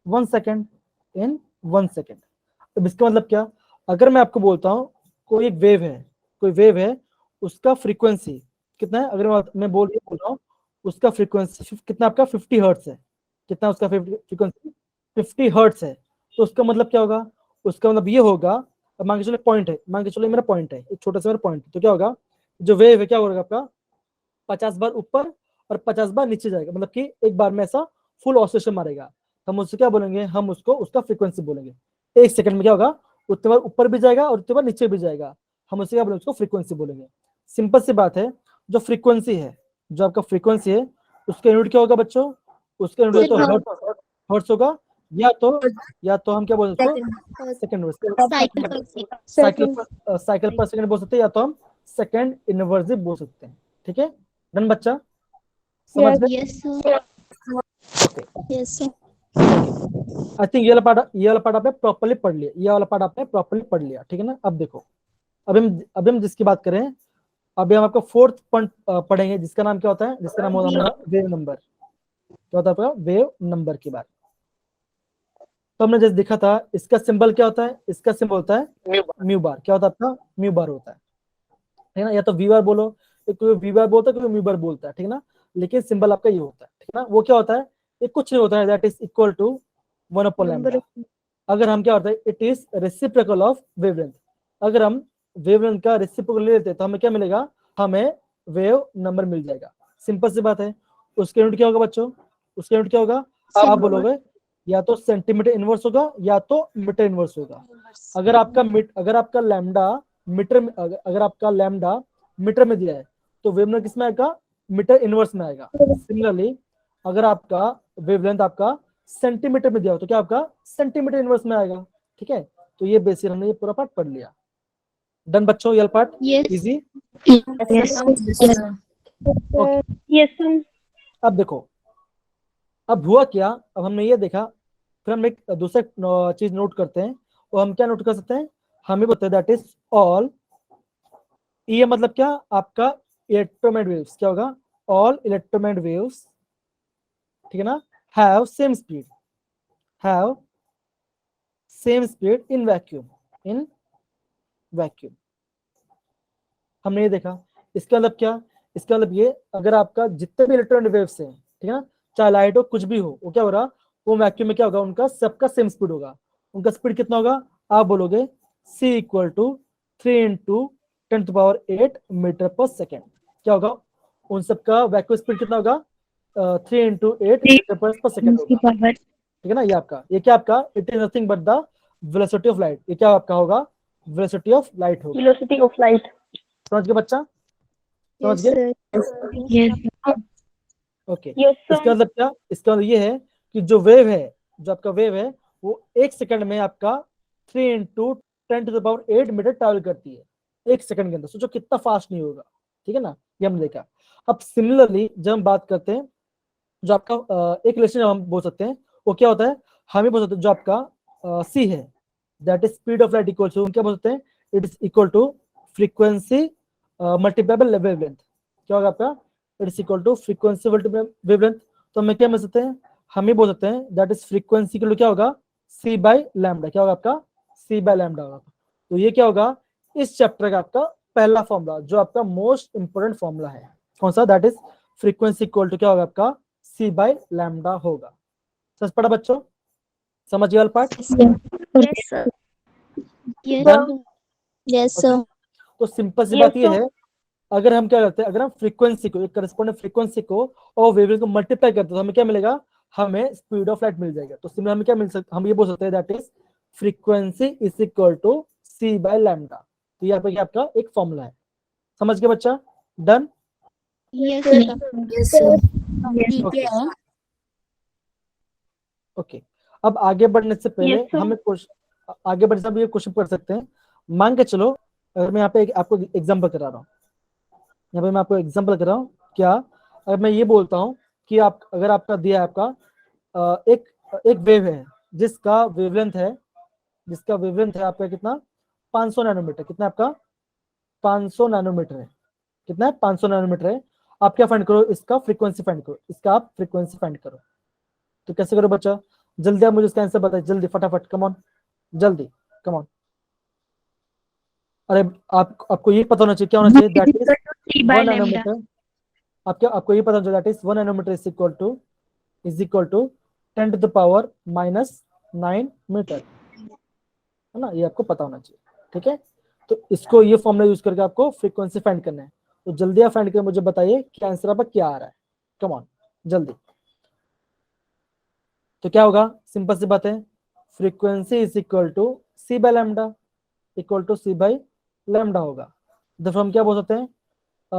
1 second, in 1 second। अब इसका मतलब क्या, अगर मैं आपको बोलता हूँ कोई वेव है, उसका फ्रीक्वेंसी कितना है, अगर मैं बोल रहा हूँ उसका फ्रीक्वेंसी कितना, आपका 50 हर्ट्ज है, कितना उसका फ्रीक्वेंसी 50 हर्ट्ज है। तो उसका मतलब क्या होगा, उसका मतलब ये होगा, अब मान के चलो पॉइंट है, मान के चलो मेरा पॉइंट है, एक छोटा सा मेरा पॉइंट, तो क्या होगा, जो वेव है क्या होगा आपका 50 बार ऊपर और 50 बार नीचे जाएगा, मतलब कि एक बार में ऐसा फुल ऑसिलेशन मारेगा। हम उससे क्या बोलेंगे, हम उसको उसका फ्रीक्वेंसी बोलेंगे। 1 सेकंड में क्या होगा, उतने बार ऊपर भी जाएगा और उतने बार नीचे भी जाएगा, हम उससे क्या बोलेंगे, उसको फ्रीक्वेंसी बोलेंगे। सिंपल सी बात है, जो फ्रीक्वेंसी है, जो आपका फ्रीक्वेंसी है, उसका यूनिट क्या होगा बच्चों, उसका यूनिट तो हर्ट्ज होगा, या तो हम क्या बोलते हैं उसको, second,
Cycle per second.
Cycle पर सेकंड बोल सकते हैं, या तो हम सेकंड इनवर्सिव बोल सकते हैं, ठीक है। डन बच्चा, समझ गए।
Yes, sir.
Okay,
Yes, sir.
I think ये वाला पार्ट आपने प्रॉपर्ली पढ़ लिया, ये वाला पार्ट आपने प्रॉपर्ली पढ़ लिया, ठीक है ना। अब देखो, अभी हम जिसकी बात करें, अभी हम आपका फोर्थ पॉइंट पढ़ेंगे, जिसका नाम क्या होता है, जिसका नाम होता है वेव नंबर। क्या होता है आपका, वेव नंबर की बात। तो हमने जैसे देखा था, इसका सिंबल क्या होता है, इसका सिंबल होता है म्यू बार। क्या होता है आपका, म्यू बार होता है ना। या तो वी बार बोलो, कोई वी बार बोलता है, कोई म्यू बार बोलता है, ठीक है ना। लेकिन सिंबल आपका ये होता है, ठीक है ना। वो क्या होता है, ये कुछ नहीं होता है, दैट इज इक्वल टू 1/λ। अगर हम क्या होता है, it is reciprocal of wavelength. अगर हम वेवलेंथ का रेसिप्रोकल ले लेते हैं तो हमें क्या मिलेगा, हमें वेव नंबर मिल जाएगा। सिंपल सी बात है। उसके यूनिट क्या होगा बच्चों, उसके यूनिट क्या होगा, आप बोलोगे या तो सेंटीमीटर इनवर्स होगा या तो मीटर इनवर्स होगा। अगर आपका लैम्डा मीटर में, अगर आपका लैम्डा मीटर में दिया है तो वेवलेंथ किसमें आएगा, मीटर इनवर्स में आएगा। सिमिलरली अगर आपका वेवलेंथ आपका सेंटीमीटर में दिया हो तो क्या आपका सेंटीमीटर इनवर्स में आएगा, ठीक है। तो ये बेसिक हमने ये पूरा पार्ट पढ़ लिया। डन बच्चों, ये part
Yes.
Easy.
yes yes sir
अब देखो, अब हुआ क्या, अब हमने ये देखा, फिर हम एक दूसरा चीज नोट करते हैं। और हम क्या नोट कर सकते हैं, हम ये बोलते हैं दैट इज ऑल, ये मतलब क्या, आपका इलेक्ट्रोमैग्नेटिक वेव्स, क्या होगा, ऑल इलेक्ट्रोमैग्नेटिक वेव्स, ठीक है ना, have same speed in vacuum. हमने ये देखा, इसका मतलब क्या, इसका मतलब ये, अगर आपका जितने भी इलेक्ट्रॉन वेव्स हैं, ठीक है ना, चाहे लाइट हो कुछ भी हो, वो क्या हो रहा, वो वैक्यूम में क्या होगा, उनका सबका सेम स्पीड होगा। उनका स्पीड कितना होगा, आप बोलोगे c equal to 3 into 10⁸ metre per second. क्या होगा, उन सबका वैक्यूम स्पीड कितना होगा, 3 इंटू 8 मीटर पर सेकेंड होगा, ठीक है ना। ये आपका, ये क्या आपका, it is nothing but the velocity of light. ये क्या आपका होगा, वेलोसिटी ऑफ लाइट होगा।
Velocity of light.
समझ गए बच्चा, समझ
Yes,
गए?
sir.
Yes.
ओके
Yes,
इसका मतलब क्या, इसका मतलब ये है कि जो वेव है, जो आपका वेव है, वो 1 सेकंड में आपका 3 इंटू 10⁸ मीटर ट्रैवल करती है 1 सेकंड के अंदर। सोचो कितना फास्ट नहीं होगा, ठीक है ना, ये हमने देखा। अब सिमिलरली जब हम बात करते हैं, जो आपका एक रिलेशन हम बोल सकते हैं, वो क्या होता है, हम ही बोल सकते हैं, जो आपका सी है, that is speed of light equal to, क्या बोल सकते हैं, it is equal to frequency multiply by wavelength. क्या होगा आपका, it is equal to frequency multiply wavelength. तो हमें क्या मिल सकते हैं, हम ही बोल सकते हैं दैट इज फ्रीक्वेंसी के लिए क्या होगा, सी बाय लैम्डा। क्या होगा आपका, सी बाय लैम्डा होगा। तो ये क्या होगा, इस चैप्टर का आपका पहला फॉर्मूला, जो आपका मोस्ट इंपोर्टेंट फॉर्मूला है, कौन सा, that is frequency equal to क्या होगा आपका, c बाय लैम्डा होगा। समझ पड़ा बच्चों, समझ गए वाला part,
Yes, sir.
Yes,
done.
sir.
Yes, sir.
तो सिंपल सी
Yes,
बात ये
sir.
है, अगर हम क्या करते हैं, अगर हम फ्रीक्वेंसी को, एक करस्पॉन्डिंग फ्रीक्वेंसी को और वेवलेंथ को मल्टीप्लाई करते हैं, तो हमें क्या मिलेगा, हमें स्पीड ऑफ लाइट मिल जाएगा। तो सिमिलर हमें क्या मिल सकता, हम ये बोल सकते हैं that is frequency is equal to c by lambda. तो यहाँ पे आपका एक फॉर्मूला है, समझ गए बच्चा, done.
Yes, sir.
Yes, sir.
Yes.
Okay okay अब आगे बढ़ने से पहले
Yes, sir.
हमें आगे बढ़ने से हम ये क्वेश्चन कर सकते हैं। मान के चलो, अगर मैं यहाँ पे आपको एग्जांपल करा रहा हूँ, यहाँ पे मैं आपको एग्जांपल कर रहा हूँ, क्या, अगर मैं ये बोलता हूँ कि आप, अगर आपका दिया है आपका एक वेव है जिसका वेवलेंथ है, आपका कितना, 500 नैनोमीटर। कितना आपका, 500 नैनोमीटर है। कितना है, 500 नैनोमीटर है। आप क्या फाइंड करो, इसका फ्रीक्वेंसी फाइंड करो, इसका आप फ्रीक्वेंसी फाइंड करो। तो कैसे करो बच्चा, जल्दी आप मुझे इसका आंसर बताइए, जल्दी फटाफट, कम ऑन, जल्दी कम ऑन। अरे आपको ये पता होना चाहिए, क्या होना चाहिए, that is
C by
1
lambda.
Nanometre. आपको ये पता होना चाहिए, that is 1 nanometre is equal to 10⁻⁹ metre, है ना, ये आपको पता होना चाहिए, ठीक है। तो इसको, ये फॉर्मूला यूज करके आपको फ्रीक्वेंसी फाइंड करना है। तो जल्दी आप फाइंड करके मुझे बताइए कि आंसर आपका क्या आ रहा है, कम ऑन जल्दी। तो क्या होगा, सिंपल सी बात है, frequency is equal to c by lambda, equal to c by lambda होगा। तो हम क्या बोल सकते हैं,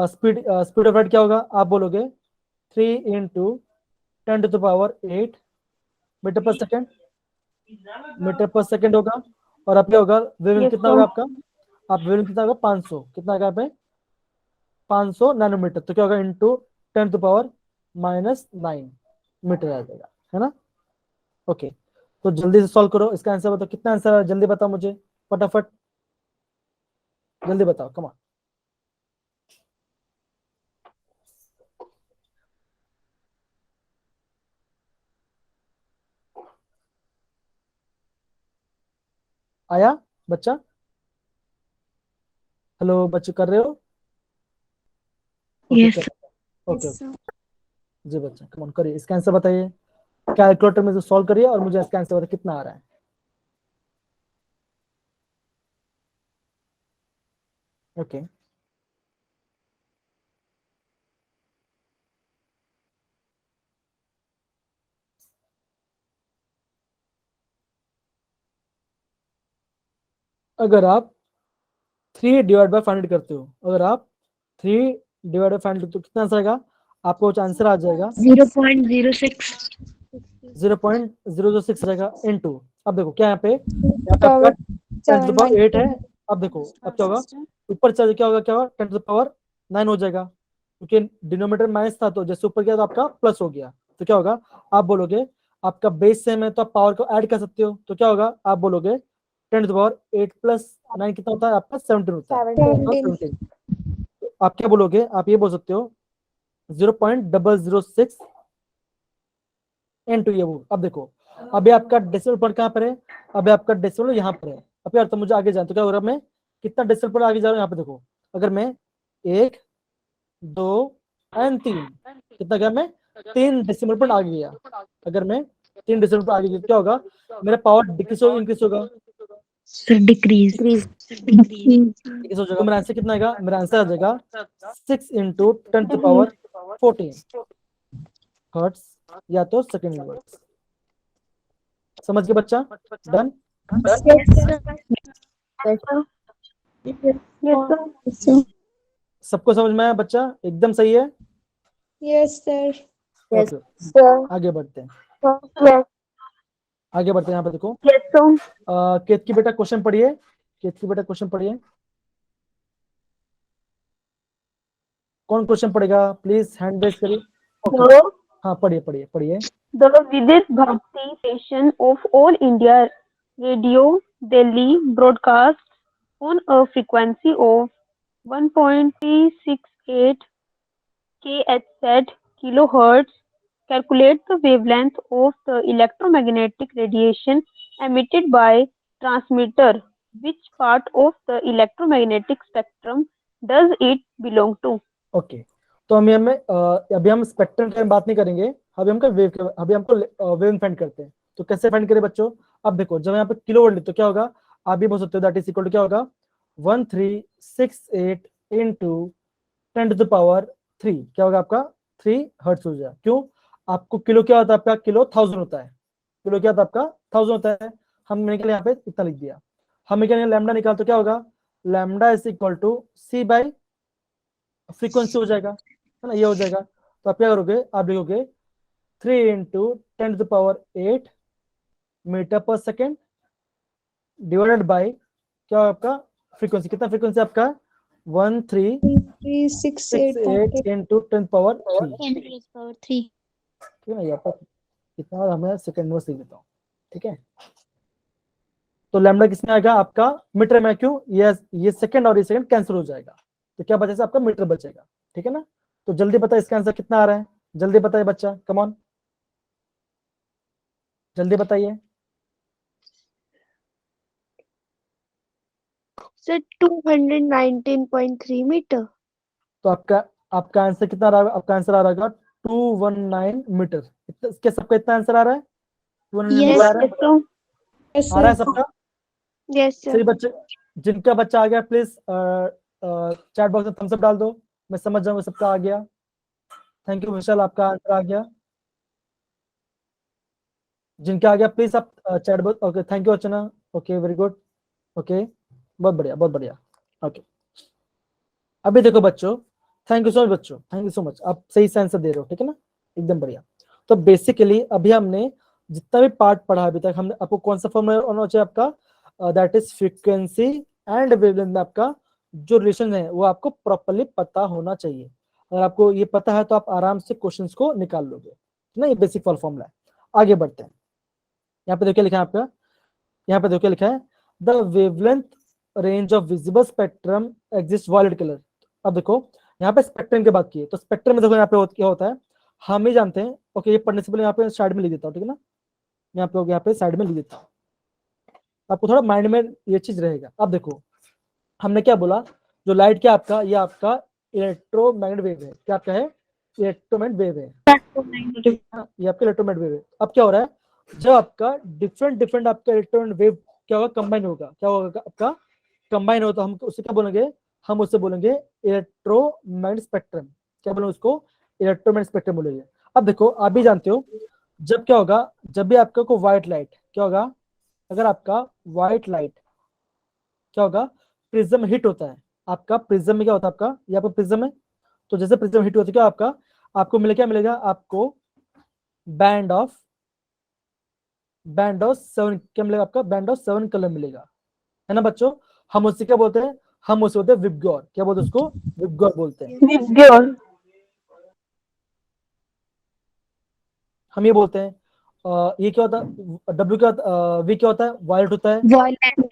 स्पीड ऑफ लाइट क्या होगा, आप बोलोगे 3 इंटू 10⁸ मीटर पर सेकेंड, होगा। और अब क्या होगा, वेवलेंथ
Yes,
कितना
sir.
होगा आपका, आप वेवलेंथ कितना होगा, 500, कितना होगा पे 500 नैनोमीटर। तो क्या होगा, इंटू 10⁻⁹ मीटर आ जाएगा, है ना। ओके तो जल्दी से सॉल्व करो, इसका आंसर बताओ, कितना आंसर है, जल्दी बताओ मुझे, फटाफट जल्दी बताओ, कम ऑन। आया बच्चा, हेलो बच्चे, कर रहे हो, okay
Yes.
Okay
Yes, sir.
जी बच्चा, कम ऑन करिए, इसका आंसर बताइए, कैलकुलेटर में से सॉल्व करिए और मुझे इसका आंसर बताइए कितना आ रहा है। ओके अगर आप 3/500 करते हो, अगर आप 3/500 तो कितना आंसर आएगा, आपको आंसर आ जाएगा
0.06.
0.006 रहेगा इनटू, अब देखो क्या यहाँ पे आपका 10⁸ है। अब देखो अब क्या होगा, ऊपर चल क्या होगा, क्या होगा 10⁹ हो जाएगा, क्योंकि डिनोमिनेटर माइनस था, तो जैसे ऊपर गया तो आपका प्लस हो गया। तो क्या होगा, आप बोलोगे आपका बेस सेम है तो आप पावर को ऐड कर सकते हो। तो क्या होगा, आप बोलोगे 10⁸ प्लस 9 कितना होता है आपका, 17 होता है। 17। तो आप क्या बोलोगे, आप ये बोल सकते हो 0.006 इनटू ये वो। अब देखो अभी आपका डेसिमल पॉइंट कहाँ पर है, अभी आपका डेसिमल यहाँ पर है। अब यार तो मुझे आगे जाना, तो क्या हो रहा है, मैं कितना डेसिमल पॉइंट आगे जा रहा हूँ, यहाँ पे देखो, अगर मैं 1 2 एंड 3, कितना गया मैं 3 डेसिमल पॉइंट आगे गया। अगर मैं 3 डेसिमल पॉइंट आगे गया क्या होगा, मेरा पावर डिक्रीज होगा इंक्रीज होगा?
Sir, decrease.
डिक्रीज हो जाएगा। मेरा आंसर कितना आएगा, मेरा आंसर आ जाएगा 6 into 10 to the power 14 hertz या तो सेकंड में हर्ट्स। समझ गए बच्चा? डन। सबको समझ में आया बच्चा? एकदम सही है।
Yes, sir.
ओके आगे बढ़ते हैं, आगे बढ़ते हैं। यहाँ पे देखो केतकी बेटा क्वेश्चन पढ़िए, केतकी बेटा क्वेश्चन पढ़िए। कौन क्वेश्चन पढ़ेगा प्लीज हैंड रेज करिए। हाँ पढ़िए पढ़िए पढ़िए।
The Vidit Bharti station of All India Radio Delhi broadcast on a frequency of 1.368 kHz kilohertz. Calculate the wavelength of the electromagnetic radiation emitted by transmitter. Which part of the electromagnetic spectrum does it belong to?
Okay तो अभी हम spectrum के बारे में बात नहीं करेंगे, अभी हमको वेव फाइंड करते हैं। तो कैसे फाइंड करें बच्चों? अब देखो जब यहाँ पे किलोवाट लिखते तो क्या होगा, आप भी बोल सकते हो दैट इज इक्वल टू क्या होगा 1368 into 10 to the power 3 क्या होगा आपका 3 हर्ट्ज हो जाएगा। क्यों? आपको किलो क्या होता है आपका, किलो 1000 होता है, किलो क्या होता है आपका 1000 होता है। हमने निकाला यहाँ पे इतना लिख दिया। हम क्या लैम्डा निकाल तो क्या होगा, lambda is equal to C by frequency हो जाएगा, है ना, ये हो जाएगा। तो आप क्या करोगे, आप लिखोगे 3 into 10 to the power 8 metre per second divided by क्या आपका फ्रीक्वेंसी, कितना फ्रीक्वेंसी आपका 1368 into 10 power 3,
10 to the power 3.
ठीक है ना। यहाँ पर कितना हमें सेकेंड में सीख लेता हूँ, ठीक है। तो लैम्डा किसमें आएगा आपका मीटर में, क्यों ये सेकंड और ये सेकंड कैंसिल हो जाएगा, तो क्या बचेगा आपका मीटर बचेगा, ठीक है ना। तो जल्दी बताइए इसका आंसर कितना आ रहा है, जल्दी बताइए बच्चा, कम ऑन जल्दी बताइए।
Sir, 219.3 meter.
तो आपका आंसर कितना आ रहा है, आपका आंसर आ रहा है 219 मीटर। इसके सबका इतना आंसर आ रहा है, 219
Yes,
आ रहा है,
Yes,
आ रहा है
sir.
सबका।
Yes, sir.
सही बच्चे, जिनका बच्चा आ गया प्लीज चैट बॉक्स में थम्स अप डाल दो, मैं समझ जाऊंगा सबका आ गया। थैंक यू विशाल, आपका आंसर आ गया। जिनका आ गया प्लीज आप chat box, okay thank you Archana, okay very good, okay बहुत बढ़िया बहुत बढ़िया, ओके। अभी देखो बच्चों, थैंक यू सो मच बच्चों, थैंक यू सो मच, आप सही से आंसर दे रहे हो, ठीक है ना, एकदम बढ़िया। तो बेसिकली अभी हमने जितना भी पार्ट पढ़ा अभी तक, हमने आपको कौन सा फॉर्मूला होना चाहिए आपका, that is frequency and wavelength में आपका जो रिलेशन है वो आपको प्रॉपर्ली पता होना चाहिए। अगर आपको ये पता है तो आप आराम से क्वेश्चंस को निकाल लोगे ना, ये बेसिक फॉर्मूला है। आगे बढ़ते हैं, यहाँ पे देखिए लिखा है आपका, यहाँ पे देखिए लिखा है the wavelength range of visible spectrum exist violet colour. अब देखो यहाँ पे स्पेक्ट्रम की बात की है, तो स्पेक्ट्रम में देखो यहाँ पे क्या होता है, हम ही जानते हैं। ओके ये पढ़ने से पहले यहाँ पे साइड में लिख देता हूँ, ठीक है ना, यहाँ पे साइड में लिख देता हूँ, आपको थोड़ा माइंड में ये चीज रहेगा। अब देखो हमने क्या बोला, जो लाइट क्या आपका, ये आपका इलेक्ट्रोमैग्नेटिक वेव है, क्या आपका है इलेक्ट्रोमैग्नेटिक वेव है, ये आपका इलेक्ट्रोमैग्नेटिक वेव है। अब क्या हो रहा है, जब आपका डिफरेंट आपका इलेक्ट्रोमैग्नेटिक वेव क्या होगा, कंबाइन होगा, क्या होगा आपका कंबाइन होगा, तो हम उसे क्या बोलेंगे, हम उससे बोलेंगे इलेक्ट्रोमैग्नेटिक स्पेक्ट्रम। क्या बोलेंगे उसको, इलेक्ट्रोमैग्नेटिक स्पेक्ट्रम बोलेंगे। अब देखो आप भी जानते हो जब क्या होगा, जब भी आपका को व्हाइट लाइट क्या होगा, अगर आपका व्हाइट लाइट क्या होगा प्रिज्म हिट होता है, आपका प्रिज्म में क्या होता है आपका, यहाँ पर प्रिज्म है, तो जैसे प्रिज्म हिट होता है क्या आपका, आपको मिलेगा क्या मिलेगा आपको बैंड ऑफ 7 क्या मिलेगा आपका, बैंड ऑफ 7 कलर मिलेगा, है ना बच्चों। हम उससे क्या बोलते हैं, हम उसे बोलते हैं विबग्योर, क्या बोलते हैं उसको, विबग्योर बोलते हैं। हम ये बोलते हैं ये क्या होता है, डब्ल्यू क्या वी क्या होता है, वायलेट होता है,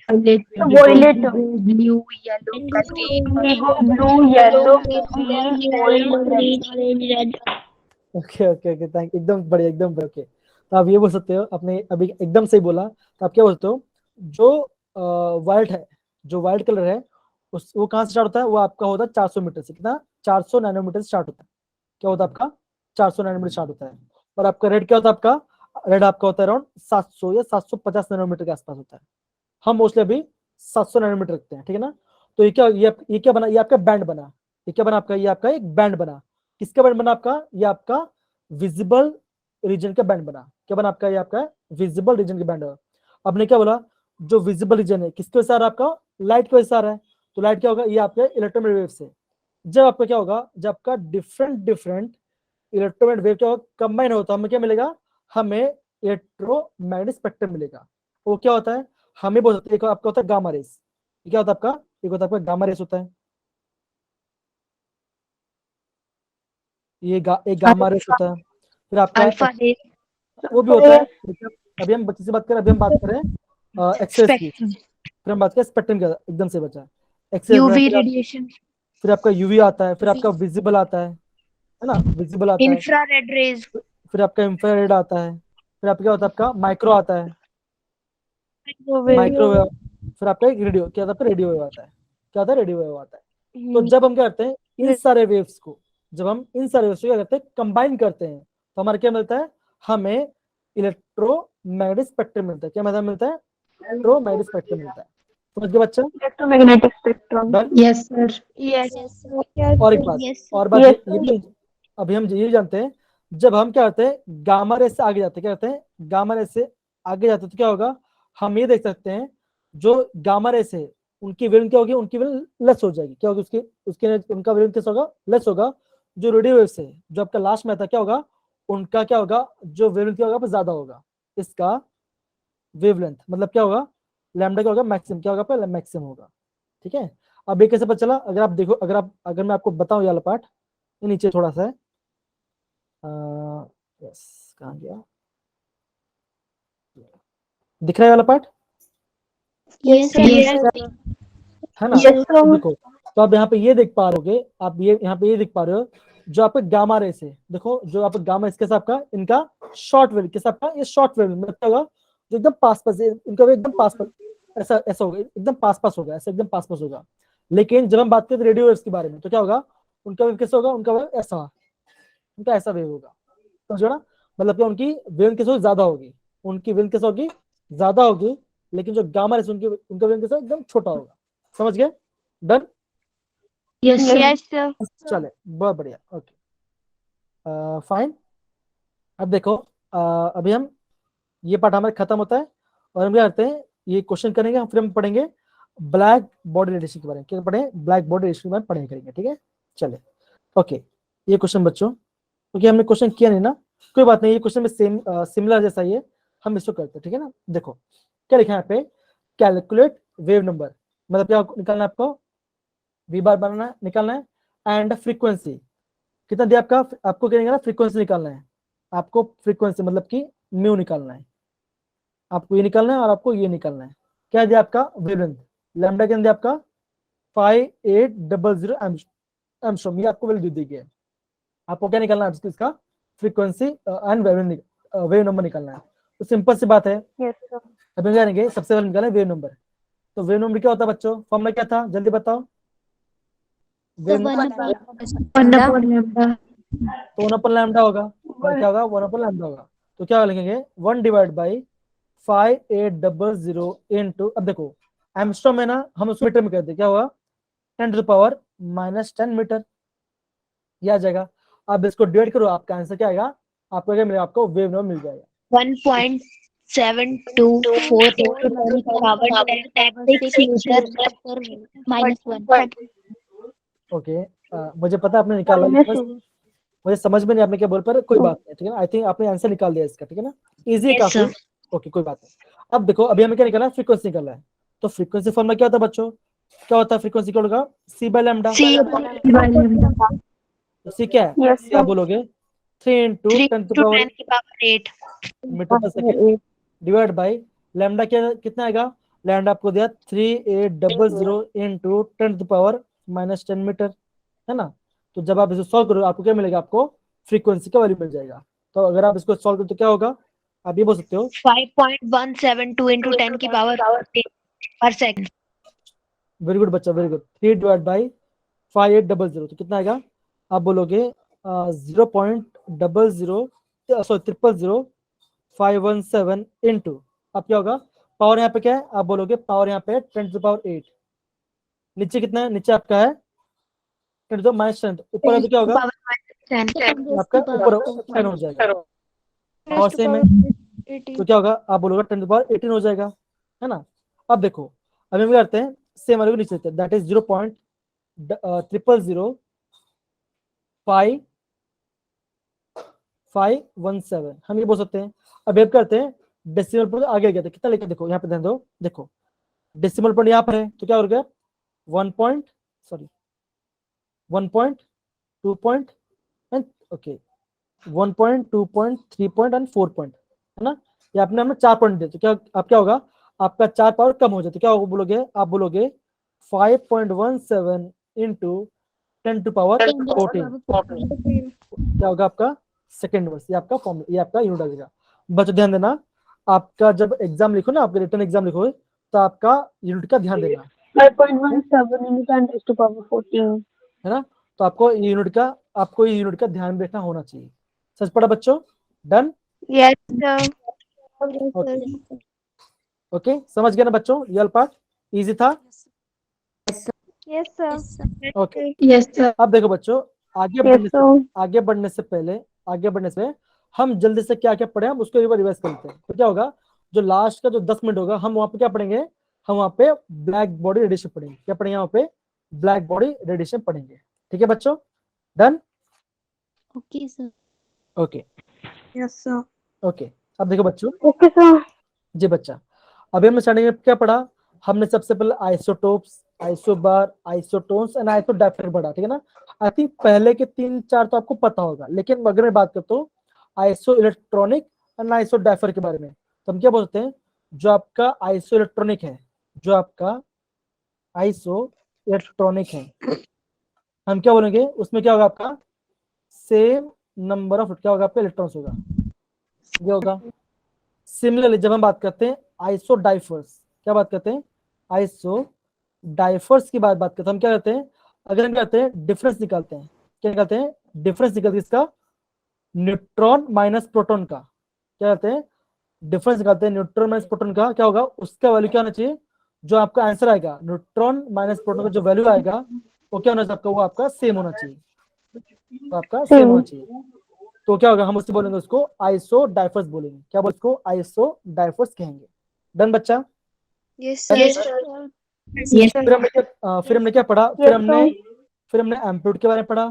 Violet,
Blue, yellow,
blue, yellow,
orange, red.
Okay okay okay thank, एकदम बढ़िया एकदम बढ़िया, ओके। तो आप ये बोल सकते हो, आपने अभी एकदम सही बोला, तो आप क्या बोलते हो, जो वाइट है, जो वाइट कलर है वो कहाँ से स्टार्ट होता है, वो आपका होता है 400 मीटर से, कितना 400 नैनोमीटर स्टार्ट होता है। क्या होता है आपका 400 नैनोमीटर स्टार्ट होता है। और आपका रेड क्या होता है आपका, रेड आपका होता है अराउंड 700 या 750 नैनोमीटर के आसपास होता है। हम मोस्टली अभी 700 नैनोमीटर रखते हैं, ठीक है ना। तो ये क्या बना, ये आपका बैंड बना, ये क्या बना आपका, ये आपका एक बैंड बना। किसका बैंड बना आपका, ये आपका विजिबल रीजन का बैंड बना। क्या बना आपका, ये आपका विजिबल रीजन का बैंड है। अब ने क्या बोला, जो विजिबल रीजन है किसके वजह से आ रहा है आपका, लाइट की वजह से आ रहा है। तो लाइट क्या होगा, ये आपके इलेक्ट्रोमैग्नेटिक वेव से। जब आपका क्या होगा, जब आपका डिफरेंट इलेक्ट्रोमैग्नेटिक वेव क्या होगा, कंबाइन होता है, हमें क्या मिलेगा, हमें इलेक्ट्रोमैग्नेटिक स्पेक्ट्रम मिलेगा। वो क्या होता है, हमें बोल सकते हैं, एक आपका होता है गामा रेस। क्या होता है आपका, एक होता है आपका गामा रेस होता है, एक गामा रेस होता है। फिर आपका
अल्फा रे,
वो भी होता है। अभी हम बच्चे से बात करें, अभी हम बात करें एक्सेस की,
स्पेक्ट्रम,
फिर हम बात करें स्पेक्ट्रम का, एकदम से बचा एक्सेस।
यूवी रेडिएशन,
फिर आपका यूवी आता है, फिर आपका विजिबल आता है ना, विजिबल आता है।
इंफ्रारेड रेज,
फिर आपका इंफ्रारेड आता है। फिर आपका क्या होता है, आपका माइक्रो आता है, माइक्रोवेव। फिर आपका एक रेडियो, क्या होता है, रेडियो वेव आता है। क्या होता है, रेडियो वेव आता है। तो जब हम क्या करते हैं, इन सारे वेव्स को, जब हम इन सारे वेव्स को क्या करते हैं, कंबाइन करते हैं, तो हमारा क्या मिलता है, हमें इलेक्ट्रोमैग्नेटिक स्पेक्ट्रम मिलता है। क्या मतलब मिलता है, इलेक्ट्रोमैग्नेटिक स्पेक्ट्रम मिलता है। समझ गए बच्चा,
electromagnetic spectrum.
Done.
Yes sir,
Yes, sir.
और एक बात,
Yes,
और
sir.
बात
Yes,
ये भी, अभी हम ये जानते हैं, जब हम क्या करते हैं, गामा रे से आगे जाते हैं, क्या करते हैं, गामा रे से आगे जाते हैं, तो क्या होगा, हम ये देख सकते हैं, जो गामा रे से उनकी वेवलेंथ क्या होगी, उनकी वेवलेंथ लेस हो जाएगी। क्या होगी, उसकी उसके उनका वेवलेंथ कैसा होगा, लेस होगा। जो रेडियो वेव से, जो आपका लास्ट में आता है, क्या होगा, उनका क्या होगा, जो वेवलेंथ क्या होगा, ज्यादा होगा। इसका वेवलेंथ मतलब क्या होगा, लैम्डा क्या होगा, मैक्सिमम क्या होगा, आपका मैक्सिमम होगा। ठीक है। अब ये कैसे पता चला, अगर आप देखो, अगर मैं आपको बताऊं, ये वाला पार्ट ये नीचे थोड़ा सा है, यस, कहाँ गया, दिख रहा है वाला पार्ट,
Yes, sir.
Yes,
है ना।
yes,
तो
sir.
देखो, तो आप यहाँ पे ये देख पा रहे हो, आप ये यहाँ पे ये देख पा रहे हो, जो आपका गामा रे से, देखो जो आपका गामा इसके साथ आपका, इनका शॉर्ट वेव के साथ आपका, ये शॉर्ट वेव मतलब क्या होगा, जो एकदम पास पास, इनका वेव एकदम पास पास, ऐसा ऐसा होगा, एकदम पास पास होगा, ऐसा एकदम पास पास होगा। लेकिन जब हम बात करें रेडियो वेव्स के बारे में, तो क्या होगा, उनका वेव कैसा होगा, उनका वेव ऐसा, उनका ऐसा वेव होगा, समझो ना। मतलब क्या, उनकी वेव कैसे होगी, ज्यादा होगी, उनकी वेव कैसे होगी, ज्यादा होगी। लेकिन जो गामा रे से उनकी, उनका वेव कैसा एकदम छोटा होगा। समझ गए, done.
yes, sir.
Yes, sir.
चले, बहुत बढ़िया, ओके, फाइन। अब देखो, अभी हम, ये पार्ट हमारा खत्म होता है, और हम क्या करते हैं, ये क्वेश्चन करेंगे, फिर हम पढ़ेंगे ब्लैक बॉडी रेडिएशन के बारे में। क्या पढ़े, ब्लैक बॉडी रेडिएशन के बारे में पढ़ेंगे, करेंगे, ठीक है। चले, ओके, ये क्वेश्चन बच्चों, क्योंकि हमने क्वेश्चन किया नहीं ना, कोई बात नहीं, ये क्वेश्चन में सेम सिमिलर जैसा ही है, हम इसको करते हैं, ठीक है ना। देखो क्या लिखा है यहाँ पे, कैलकुलेट वेव नंबर, मतलब क्या निकालना है आपको, वी बार बनाना है, निकालना है, एंड फ्रीक्वेंसी कितना दिया आपका, आपको क्या निकालना है, फ्रीक्वेंसी निकालना है, आपको फ्रीक्वेंसी मतलब कि म्यू निकालना है, आपको ये निकालना है, और आपको ये निकालना है। क्या दिया आपका, वेवलेंथ, लैम्डा क्या दिया आपका 5800 एंगस्ट्रॉम, ये आपको वैल्यू दी गई है। आपको क्या निकालना है, इसका फ्रीक्वेंसी एंड वेव नंबर निकालना है। तो सिंपल सी बात है,
Yes, sir.
अभी जानेंगे, सबसे पहले निकालें वेव नंबर। तो वेव नंबर क्या होता है बच्चों, फॉर्मूला क्या था, जल्दी बताओ। Wave
One
number
One upon lambda,
तो 1 अपन लैम्डा होगा, और क्या होगा, 1 अपन लैम्डा होगा। तो क्या लिखेंगे, 1 डिवाइड बाई 5800 इनटू, अब देखो एंगस्ट्रॉम है ना, हम उसको मीटर में करते, क्या होगा 10⁻⁻10 मीटर, ये आ जाएगा। अब इसको डिवाइड करो, आपका आंसर क्या आएगा, आपको क्या मिलेगा, आपको वेव नंबर मिल जाएगा
1.7248
Minus one.
ओके। मुझे पता आपने निकाला, मुझे समझ में नहीं आपने क्या बोल, पर कोई बात नहीं, ठीक है ना। आई थिंक आपने आंसर निकाल दिया इसका, ठीक है ना, इजी है
Yes,
काफी।
sir.
ओके, कोई बात नहीं। अब देखो, अभी हमें क्या निकालना है, फ्रीक्वेंसी निकालना है। तो फ्रीक्वेंसी फॉर्मूला क्या होता है बच्चों, क्या होता है फ्रीक्वेंसी, क्या होगा, C by lambda.
C upon lambda,
तो सी क्या है,
Yes,
क्या
sir.
बोलोगे, 3 इंटू
3
10
to 10 की power 8,
metre per second, divide by lambda क्या, कितना आएगा, लैम्डा आपको दिया 3800 इंटू 10⁻⁻10 मीटर, है ना। तो जब आप इसे सॉल्व करो, आपको क्या मिलेगा, आपको फ्रीक्वेंसी का वैल्यू मिल जाएगा। तो अगर आप इसको सॉल्व करो तो क्या होगा, आप ये बोल सकते हो
5.172 into 10 की power 8 per second.
Very good बच्चा, वेरी गुड। 3 डिवाइड बाई 5800, तो कितना आएगा, आप बोलोगे 0.00517 इंटू, अब क्या होगा, पावर यहाँ पे क्या है, आप बोलोगे पावर यहाँ पे 10⁸, नीचे कितना है, नीचे आपका है 10⁻, ऊपर है तो क्या होगा, आपका ऊपर 10 हो जाएगा, और सेम है तो क्या होगा, आप बोलोगे 10⁻18 हो जाएगा, है ना। अब देखो, अब हम क्या करते हैं, सेम वाले को नीचे लेते हैं, दैट इज 0.00517, हम ये बोल सकते हैं। अब ये करते हैं, डेसिमल पॉइंट आगे गया था, कितना लेके देखो, यहाँ पे ध्यान दो, देखो डेसिमल पॉइंट यहाँ पर है तो क्या हो गया, 1 point, sorry 1.2 point and okay 1.2 point 3 point and 4 point, है ना। ये आपने हमें 4 पॉइंट दिए तो क्या, आप क्या होगा, आपका 4 पावर कम हो जाए तो क्या होगा, बोलोगे आप बोलोगे 5.17 इंटू 10⁻14, क्या होगा आपका सेकेंड वर्स, ये आपका फॉर्म, ये आपका यूनिट आ जाएगा। बच्चों ध्यान देना, आपका जब एग्जाम लिखो ना, आपका रिटर्न एग्जाम लिखो तो आपका यूनिट का ध्यान देना,
5.17 into 10⁻14.
है ना। तो आपको ये यूनिट का ध्यान रखना होना चाहिए। सच पढ़ा बच्चों, डन,
Yes, sir.
ओके, समझ गए ना बच्चों, ये वाला पार्ट इजी था,
Yes, sir.
Yes, sir.
Okay.
Yes, sir.
अब देखो बच्चों, आगे
Yes,
बढ़ने से
sir.
आगे बढ़ने से पहले हम जल्दी से क्या क्या पढ़े, हम उसको एक बार रिवाइज करते हैं। तो क्या होगा, जो लास्ट का जो 10 मिनट होगा, हम वहां पे क्या पढ़ेंगे, हम वहां पे ब्लैक बॉडी रेडिएशन पढ़ेंगे, क्या पढ़ेंगे वहां पे, ब्लैक बॉडी रेडिएशन पढ़ेंगे, ठीक है बच्चों, done,
Okay, sir.
Okay
Yes, sir.
Okay. अब देखो बच्चों,
Okay, sir.
जी बच्चा, अभी हमने स्टार्टिंग में क्या पढ़ा, हमने सबसे पहले आइसोटोप्स, आइसोबार, आइसोटोन्स एंड आइसोडाइफर पढ़ा, ठीक है ना। आई थिंक पहले के 3-4 तो आपको पता होगा, लेकिन अगर मैं बात करता हूँ आइसो इलेक्ट्रॉनिक एंड आइसोडाइफर के बारे में, तो हम क्या बोलते हैं, जो आपका आइसो इलेक्ट्रॉनिक है, जो आपका आइसो इलेक्ट्रॉनिक है, हम क्या बोलेंगे, उसमें क्या होगा आपका सेम नंबर ऑफ, क्या होगा आपका इलेक्ट्रॉन्स होगा, ये होगा। सिमिलरली जब हम बात करते हैं आइसोडाइफर्स, क्या बात करते हैं, आइसोडाइफर्स की बात करते हैं, हम क्या करते हैं, अगर हम क्या करते हैं, डिफरेंस निकालते हैं, क्या निकालते हैं, डिफरेंस निकालते हैं इसका, न्यूट्रॉन माइनस प्रोटॉन का, क्या करते हैं, डिफरेंस निकालते हैं न्यूट्रॉन माइनस प्रोटॉन का, क्या होगा, उसका वैल्यू क्या होना चाहिए, जो आपका आंसर आएगा न्यूट्रॉन माइनस प्रोटॉन का जो वैल्यू आएगा वो क्या होना चाहिए आपका, वो आपका सेम होना चाहिए, तो आपका सेम होना चाहिए। तो क्या होगा, हम उससे बोलेंगे, उसको आइसो डाइफर्स बोलेंगे, क्या बोल, उसको आइसो डाइफर्स कहेंगे, डन बच्चा।
Yes, sir.
Yes, sir.
फिर हमने क्या पढ़ा,
Yes, sir.
फिर हमने एम्पलीट्यूड के बारे में पढ़ा,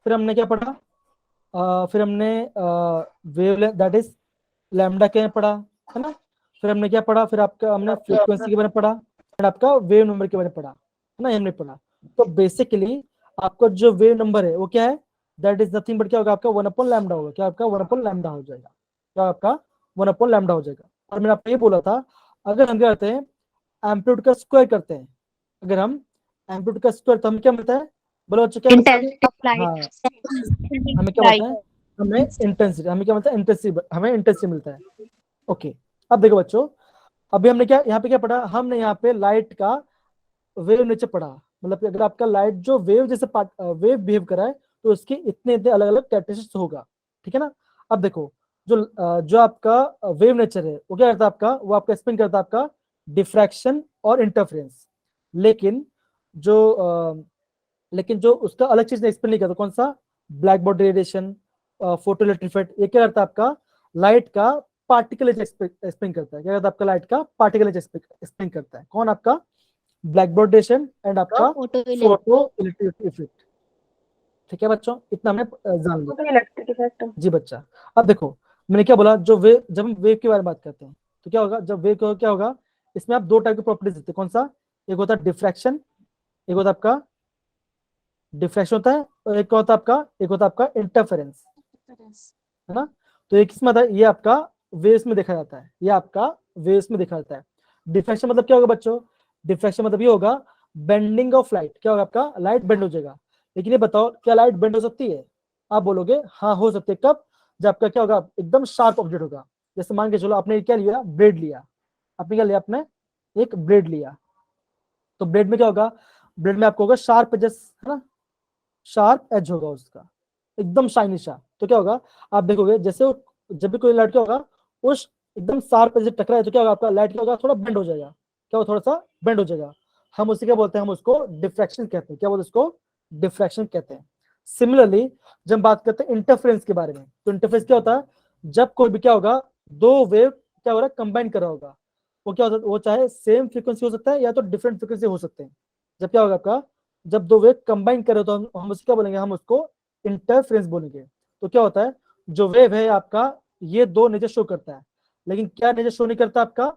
फिर हमने क्या पढ़ा, फिर हमने वेवलेंथ दैट इज लैम्डा के बारे में पढ़ा, है ना। फिर हमने क्या पढ़ा, फिर आपका हमने फ्रीक्वेंसी के बारे में पढ़ा एंड आपका वेव नंबर के बारे में पढ़ा, है ना, ये हमने पढ़ा। तो बेसिकली आपका जो वेव नंबर है वो क्या है, दैट इज नथिंग बट क्या होगा आपका 1/λ होगा, क्या आपका 1/λ हो जाएगा, क्या आपका 1/λ हो जाएगा। और मैंने आपको ये बोला था, अगर हम क्या करते हैं, एम्पलीट्यूड का स्क्वायर करते हैं, अगर हम एम्पलीट्यूड का स्क्वायर, तो हमें क्या मिलता है, बोलो बच्चों क्या मिलता है,
Intensity of light.
हाँ हमें क्या मिलता है, हमें इंटेंसिटी, हमें क्या मिलता है, इंटेंसिटी मिलता है, ओके। अब देखो बच्चों, अभी हमने क्या यहाँ पे क्या पढ़ा, हमने यहाँ पे लाइट का वेव नेचर पढ़ा, मतलब कि अगर आपका लाइट जो वेव जैसे वेव बिहेव करा है तो उसके इतने इतने अलग अलग कैरेक्टरिस्टिक्स होगा, ठीक है ना। अब देखो, जो आपका वेव नेचर है वो क्या करता है आपका, वो आपका एक्सप्लेन करता है आपका डिफ्रैक्शन और इंटरफेरेंस, लेकिन जो उसका अलग चीज एक्सप्लेन नहीं करता, कौन सा, black body radiation, photo electric effect, ये क्या करता है आपका लाइट का पार्टिकल एक्सप्लेन करता है, क्या करता है आपका लाइट का पार्टिकल एक्सप्लेन करता है, कौन आपका ब्लैक बॉडी रेडिएशन एंड आपका
Photo
फोटो इलेक्ट्रिक इफेक्ट, ठीक है बच्चों, इतना हमने जान लिया।
Photo electric effect.
जी बच्चा, अब देखो मैंने क्या बोला, जब हम वेव के बारे में बात करते हैं तो क्या होगा, जब वेव क्या होगा, इसमें आप दो टाइप की प्रॉपर्टीज देते हैं, कौन सा, एक होता है डिफ्रैक्शन, एक होता है आपका डिफ्रैक्शन होता है, और एक होता है आपका इंटरफेरेंस, है ना। तो एक किस्म है, ये आपका वेव्स में देखा जाता है, ये आपका वेव्स में देखा जाता है। डिफ्रैक्शन मतलब क्या होगा बच्चों, डिफ्रैक्शन मतलब ये होगा बेंडिंग ऑफ लाइट, क्या होगा आपका लाइट बेंड हो जाएगा। लेकिन ये बताओ, क्या लाइट बेंड हो सकती है, आप बोलोगे हाँ हो सकती है, कब, जब आपका क्या होगा, एकदम शार्प ऑब्जेक्ट होगा, जैसे मान के चलो आपने क्या लिया, ब्रेड लिया, आपने क्या लिया, आपने एक ब्रेड लिया, तो ब्रेड में क्या होगा, ब्रेड में आपको होगा शार्प एजेस, है ना, शार्प एज होगा उसका, एकदम शाइनी सा। तो क्या होगा, आप देखोगे जैसे जब भी कोई लाइट क्या होगा, उस एकदम शार्प एज से टकराए तो क्या होगा, आपका लाइट क्या होगा, थोड़ा बेंड हो जाएगा। क्या होगा, थोड़ा सा बेंड हो जाएगा। हम उसे क्या बोलते हैं, हम उसको डिफ्रैक्शन कहते हैं। क्या बोलते हैं उसको, डिफ्रैक्शन कहते हैं। सिमिलरली जब हम बात करते हैं इंटरफेरेंस के बारे में, तो इंटरफेरेंस क्या होता है, जब कोई भी क्या होगा, दो वेव क्या हो रहा है, कंबाइन कर रहा होगा। वो क्या होता है, वो चाहे सेम फ्रीक्वेंसी हो सकता है या तो डिफरेंट फ्रीक्वेंसी हो सकते हैं। जब क्या होगा आपका, जब दो वेव कंबाइन करे तो हम उसको क्या बोलेंगे, हम उसको इंटरफेरेंस बोलेंगे। तो क्या होता है, जो वेव है आपका, ये दो नेचर शो करता है, लेकिन क्या नेचर शो नहीं करता आपका,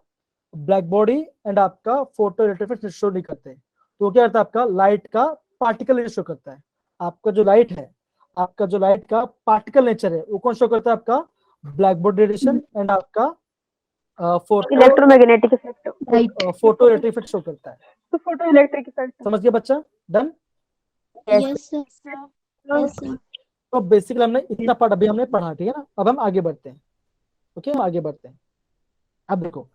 ब्लैक बॉडी एंड आपका फोटो इलेक्ट्रिक शो नहीं करते। तो वो क्या करता है, आपका लाइट का पार्टिकल नेचर शो करता है। आपका जो लाइट है, आपका जो लाइट का पार्टिकल नेचर है, वो कौन शो करता है, आपका ब्लैक बॉडी रेडिएशन एंड आपका photo
electromagnetic effect.
Photo electric effect show करता है।
तो फोटो इलेक्ट्रिक इफेक्ट।
समझ गया बच्चा, done.
Yes, sir. Yes, sir.
तो बेसिकली हमने इतना पार्ट अभी हमने पढ़ा, ठीक है ना। अब हम आगे बढ़ते हैं। ओके, हम आगे बढ़ते हैं। अब देखो,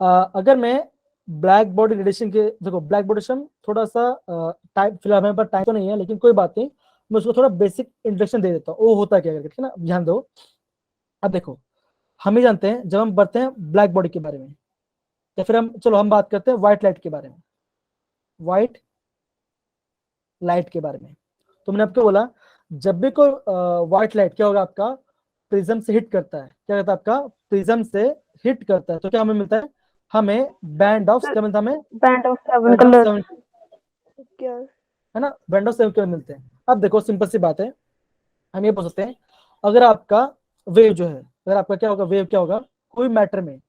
अगर मैं ब्लैक बॉडी रेडिएशन के, देखो ब्लैक बॉडी रेडिएशन थोड़ा सा टाइप, फिलहाल हमारे पास टाइम तो नहीं है, लेकिन कोई बात नहीं, मैं उसको थोड़ा बेसिक इंट्रोडक्शन दे देता हूँ, वो होता क्या करके, ठीक है ना, ध्यान दो। अब देखो, हम ही जानते हैं, जब हम बढ़ते हैं ब्लैक बॉडी के बारे में, या फिर हम चलो हम बात करते हैं व्हाइट लाइट के बारे में, व्हाइट लाइट के बारे में। तो मैंने आपको बोला, जब भी कोई व्हाइट लाइट क्या होगा, आपका प्रिज्म से हिट करता है, क्या कहता है, आपका प्रिज्म से हिट करता है, तो क्या हमें मिलता है, हमें बैंड ऑफ, क्या मिलता है हमें,
band of 7
band of
colour.
7, है ना, बैंड ऑफ 7 कलर मिलते हैं। अब देखो सिंपल सी बात है, हम ये बोल सकते हैं, अगर आपका वेव जो है, अगर आपका क्या होगा, वेव क्या होगा, कोई मैटर में,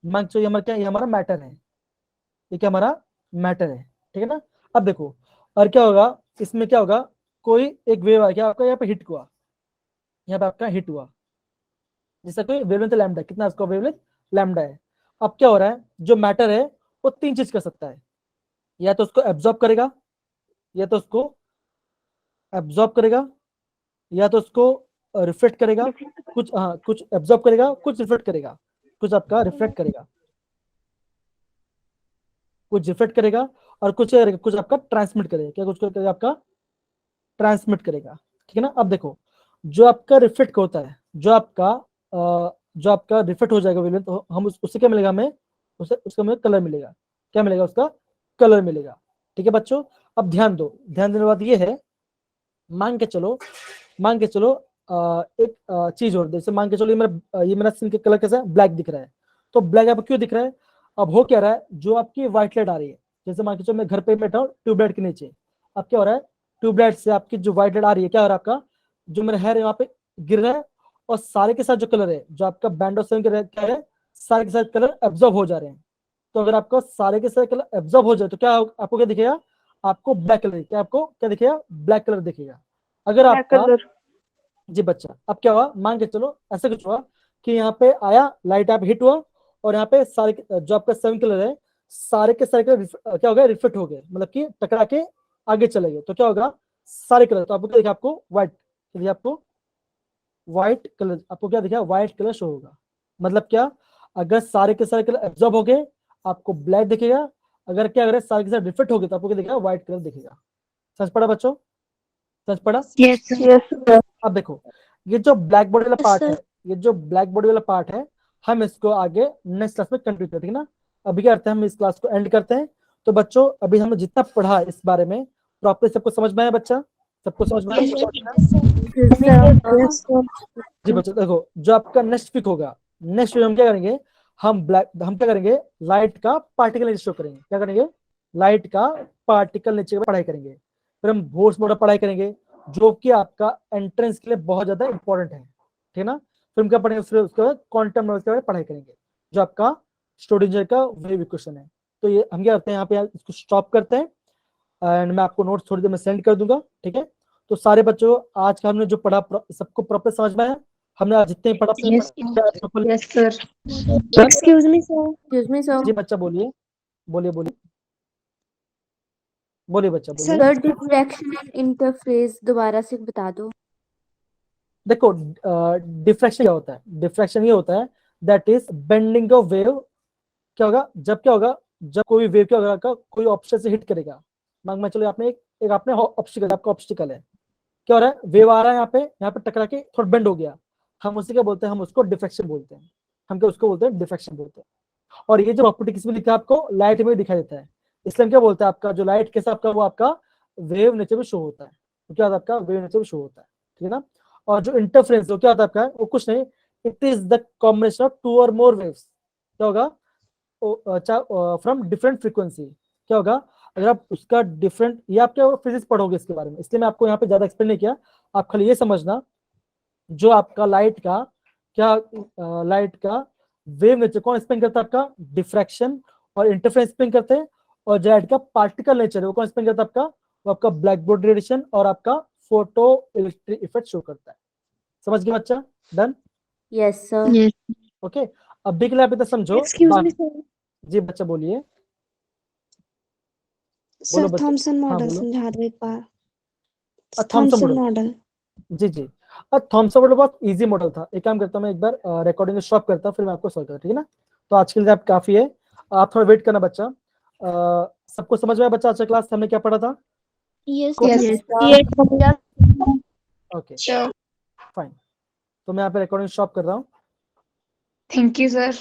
मान चलो ये हमारा क्या, ये हमारा मैटर है, ये क्या हमारा मैटर है, ठीक है ना। अब देखो, और क्या होगा, इसमें क्या होगा, कोई एक वेव आ गया आपका, यहाँ पे हिट हुआ, यहाँ पे आपका हिट हुआ, जैसा कोई वेवलेंथ लैम्डा, कितना इसका वेवलेंथ लैम्डा है। अब क्या हो रहा है, जो मैटर है वो तीन चीज कर सकता है, या तो उसको एब्जॉर्ब करेगा, या तो उसको एब्जॉर्ब करेगा, या तो उसको रिफ्लेक्ट करेगा, कुछ हाँ कुछ एब्जॉर्ब करेगा, कुछ रिफ्लेक्ट करेगा, कुछ आपका रिफ्लेक्ट करेगा, कुछ रिफ्लेक्ट करेगा, और कुछ आपका ट्रांसमिट करेगा। क्या कुछ करेगा, आपका ट्रांसमिट करेगा, ठीक है ना। अब देखो, जो आपका रिफ्लेक्ट होता है, जो आपका रिफ्लेक्ट हो जाएगा वेवलेंथ, तो हम उससे क्या मिलेगा हमें, उसका हमें कलर मिलेगा। क्या मिलेगा, उसका कलर मिलेगा, ठीक है बच्चों। अब ध्यान दो, ध्यान देने वाली बात ये है, मान के चलो एक चीज और, जैसे मान के चलो ये मेरा स्किन का कलर कैसा है, ब्लैक दिख रहा है। तो ब्लैक आपको क्यों दिख रहा है, अब हो क्या रहा है, जो आपकी व्हाइट लाइट आ रही है, जैसे मान के चलो मैं घर पे बैठा हूँ ट्यूबलाइट के नीचे, अब क्या हो रहा है, ट्यूबलाइट से आपकी जो व्हाइट लाइट आ रही है, क्या हो रहा है, आपका जो मेरा हेयर है वहां पे गिर रहा है, और सारे के साथ जो कलर है, जो आपका बैंड ऑफ 7 क्या है, सारे के साथ कलर एब्जॉर्ब हो जा रहे हैं। तो अगर आपका सारे के सारे कलर एब्जॉर्ब हो जाए तो क्या आपको क्या दिखेगा, आपको ब्लैक कलर, क्या आपको क्या दिखेगा, ब्लैक कलर दिखेगा। अगर आपका जी बच्चा, अब क्या हुआ, मान के चलो ऐसा कुछ हुआ कि यहाँ पे आया लाइट, आप हिट हुआ, और यहाँ पे सारे जो आपका 7 कलर है, सारे के सारे कलर क्या हो गया, रिफ्लेक्ट हो गए, मतलब कि टकरा के आगे चले गए। तो क्या होगा, सारे कलर, तो आपको क्या दिखा, आपको व्हाइट कलर, आपको क्या दिखा, व्हाइट कलर शो होगा। मतलब क्या, अगर सारे के सारे कलर एब्जॉर्ब हो गए, आपको ब्लैक दिखेगा, अगर क्या अगर सारे के सारे रिफ्लेक्ट हो गए तो आपको क्या दिखेगा, व्हाइट कलर दिखेगा। समझ पड़ा बच्चों, समझ पड़ा।
Yes, sir.
अब देखो, ये जो ब्लैक बॉडी वाला
Yes,
पार्ट
sir.
है, ये जो ब्लैक बॉडी वाला पार्ट है, हम इसको आगे नेक्स्ट क्लास में कंटिन्यू करते हैं ना। अभी क्या करते हैं, हम इस क्लास को एंड करते हैं। तो बच्चों, अभी हमने जितना पढ़ा इस बारे में, प्रॉपर सबको समझ में आया बच्चा, सबको समझ में आया।
Yes, sir.
जी बच्चों, देखो जो आपका नेक्स्ट वीक होगा, नेक्स्ट वीक हम क्या करेंगे, हम क्या करेंगे, लाइट का पार्टिकल नेचर शो करेंगे। क्या करेंगे, लाइट का पार्टिकल नेचर की पढ़ाई करेंगे। फिर हम बोर्स मॉडल पढ़ाई करेंगे, जो कि आपका एंट्रेंस के लिए बहुत ज्यादा इंपॉर्टेंट है, ठीक है ना। फिर हम क्या पढ़ेंगे, फिर उसके बाद क्वांटम नंबर के बारे में पढ़ाई करेंगे, जो आपका स्ट्रोडिंगर का वेव इक्वेशन है। तो ये हम क्या करते हैं, यहाँ पे इसको स्टॉप करते हैं, एंड मैं आपको नोट्स थोड़ी देर में सेंड कर दूंगा, ठीक है। तो सारे बच्चों, आज का हमने जो पढ़ा सबको प्रॉपर समझ में आया, हमने आज जितने पढ़ा
Yes, yes, sir.
Excuse me, sir. Excuse me, sir.
जी बच्चा बोलिए, बोलिए बोलिए बोलिए बच्चा बोलिए।
Sir, diffraction and interface दोबारा से बता दो.
देखो, डिफ्रैक्शन क्या होता है, डिफ्रैक्शन ये होता है, that is bending of wave. क्या होगा, क्या होगा, जब कोई वेव क्या होगा, कोई ऑब्स्टेकल से हिट करेगा। मान चलो आपने एक आपने ऑब्स्टिकल, आपका ऑब्स्टिकल है, क्या हो रहा है, वेव आ रहा है यहाँ पे टकरा के थोड़ा बेंड हो गया, हम उसी क्या बोलते हैं, हम उसको डिफ्रैक्शन बोलते हैं, हम क्या उसको बोलते हैं, डिफ्रैक्शन बोलते हैं। और ये जो प्रॉपर्टी किस में लिखा है आपको, लाइट में दिखाई देता है, इसलिए हम क्या बोलते हैं, आपका जो लाइट कैसा आपका वो आपका वेव नेचर में शो होता है, तो क्या होता है आपका वेव नेचर में शो होता है, ठीक है ना। और जो इंटरफेरेंस वो क्या होता है आपका, वो कुछ नहीं, it is the combination of 2 और मोर वेव्स, क्या होगा, फ्रॉम डिफरेंट फ्रीक्वेंसी, क्या होगा, अगर आप उसका डिफरेंट, ये आप क्या फिजिक्स पढ़ोगे इसके बारे में, इसलिए मैं आपको यहाँ पे ज्यादा एक्सप्लेन नहीं किया, आप खाली ये समझना जो आपका लाइट का क्या, लाइट का वेव नेचर कौन एक्सप्लेन करता है, आपका डिफ्रैक्शन और इंटरफेरेंस एक्सप्लेन करते हैं, और जो लाइट का पार्टिकल नेचर है वो कौन एक्सप्लेन करता है आपका, वो आपका ब्लैक बॉडी रेडिएशन और आपका फोटो इलेक्ट्रिक इफेक्ट शो करता है। समझ गया बच्चा, done,
yes sir.
Yes.
Okay. अब भी के लिए आप इतना समझो,
Excuse me, sir.
जी बच्चा बोलिए,
Sir,
बोलो बच्चा।
Thomson
हाँ
model
बोलो।
समझा दो एक बार।
Thomson
Thomson
model,
model.
जी जी, थॉमसन मॉडल बहुत इजी मॉडल था, एक काम करता हूँ मैं एक बार रिकॉर्डिंग स्टॉप करता हूँ, फिर मैं आपको सॉल्व करता, ठीक है ना। तो आज के लिए आप काफी है, आप थोड़ा वेट करना बच्चा। सबको समझ में आया बच्चा, आज का क्लास हमने क्या पढ़ा था,
Yes,
Yes,
yes.
Okay
Sure.
Fine, तो मैं यहाँ पे रिकॉर्डिंग स्टॉप कर रहा हूँ।
Thank you, sir.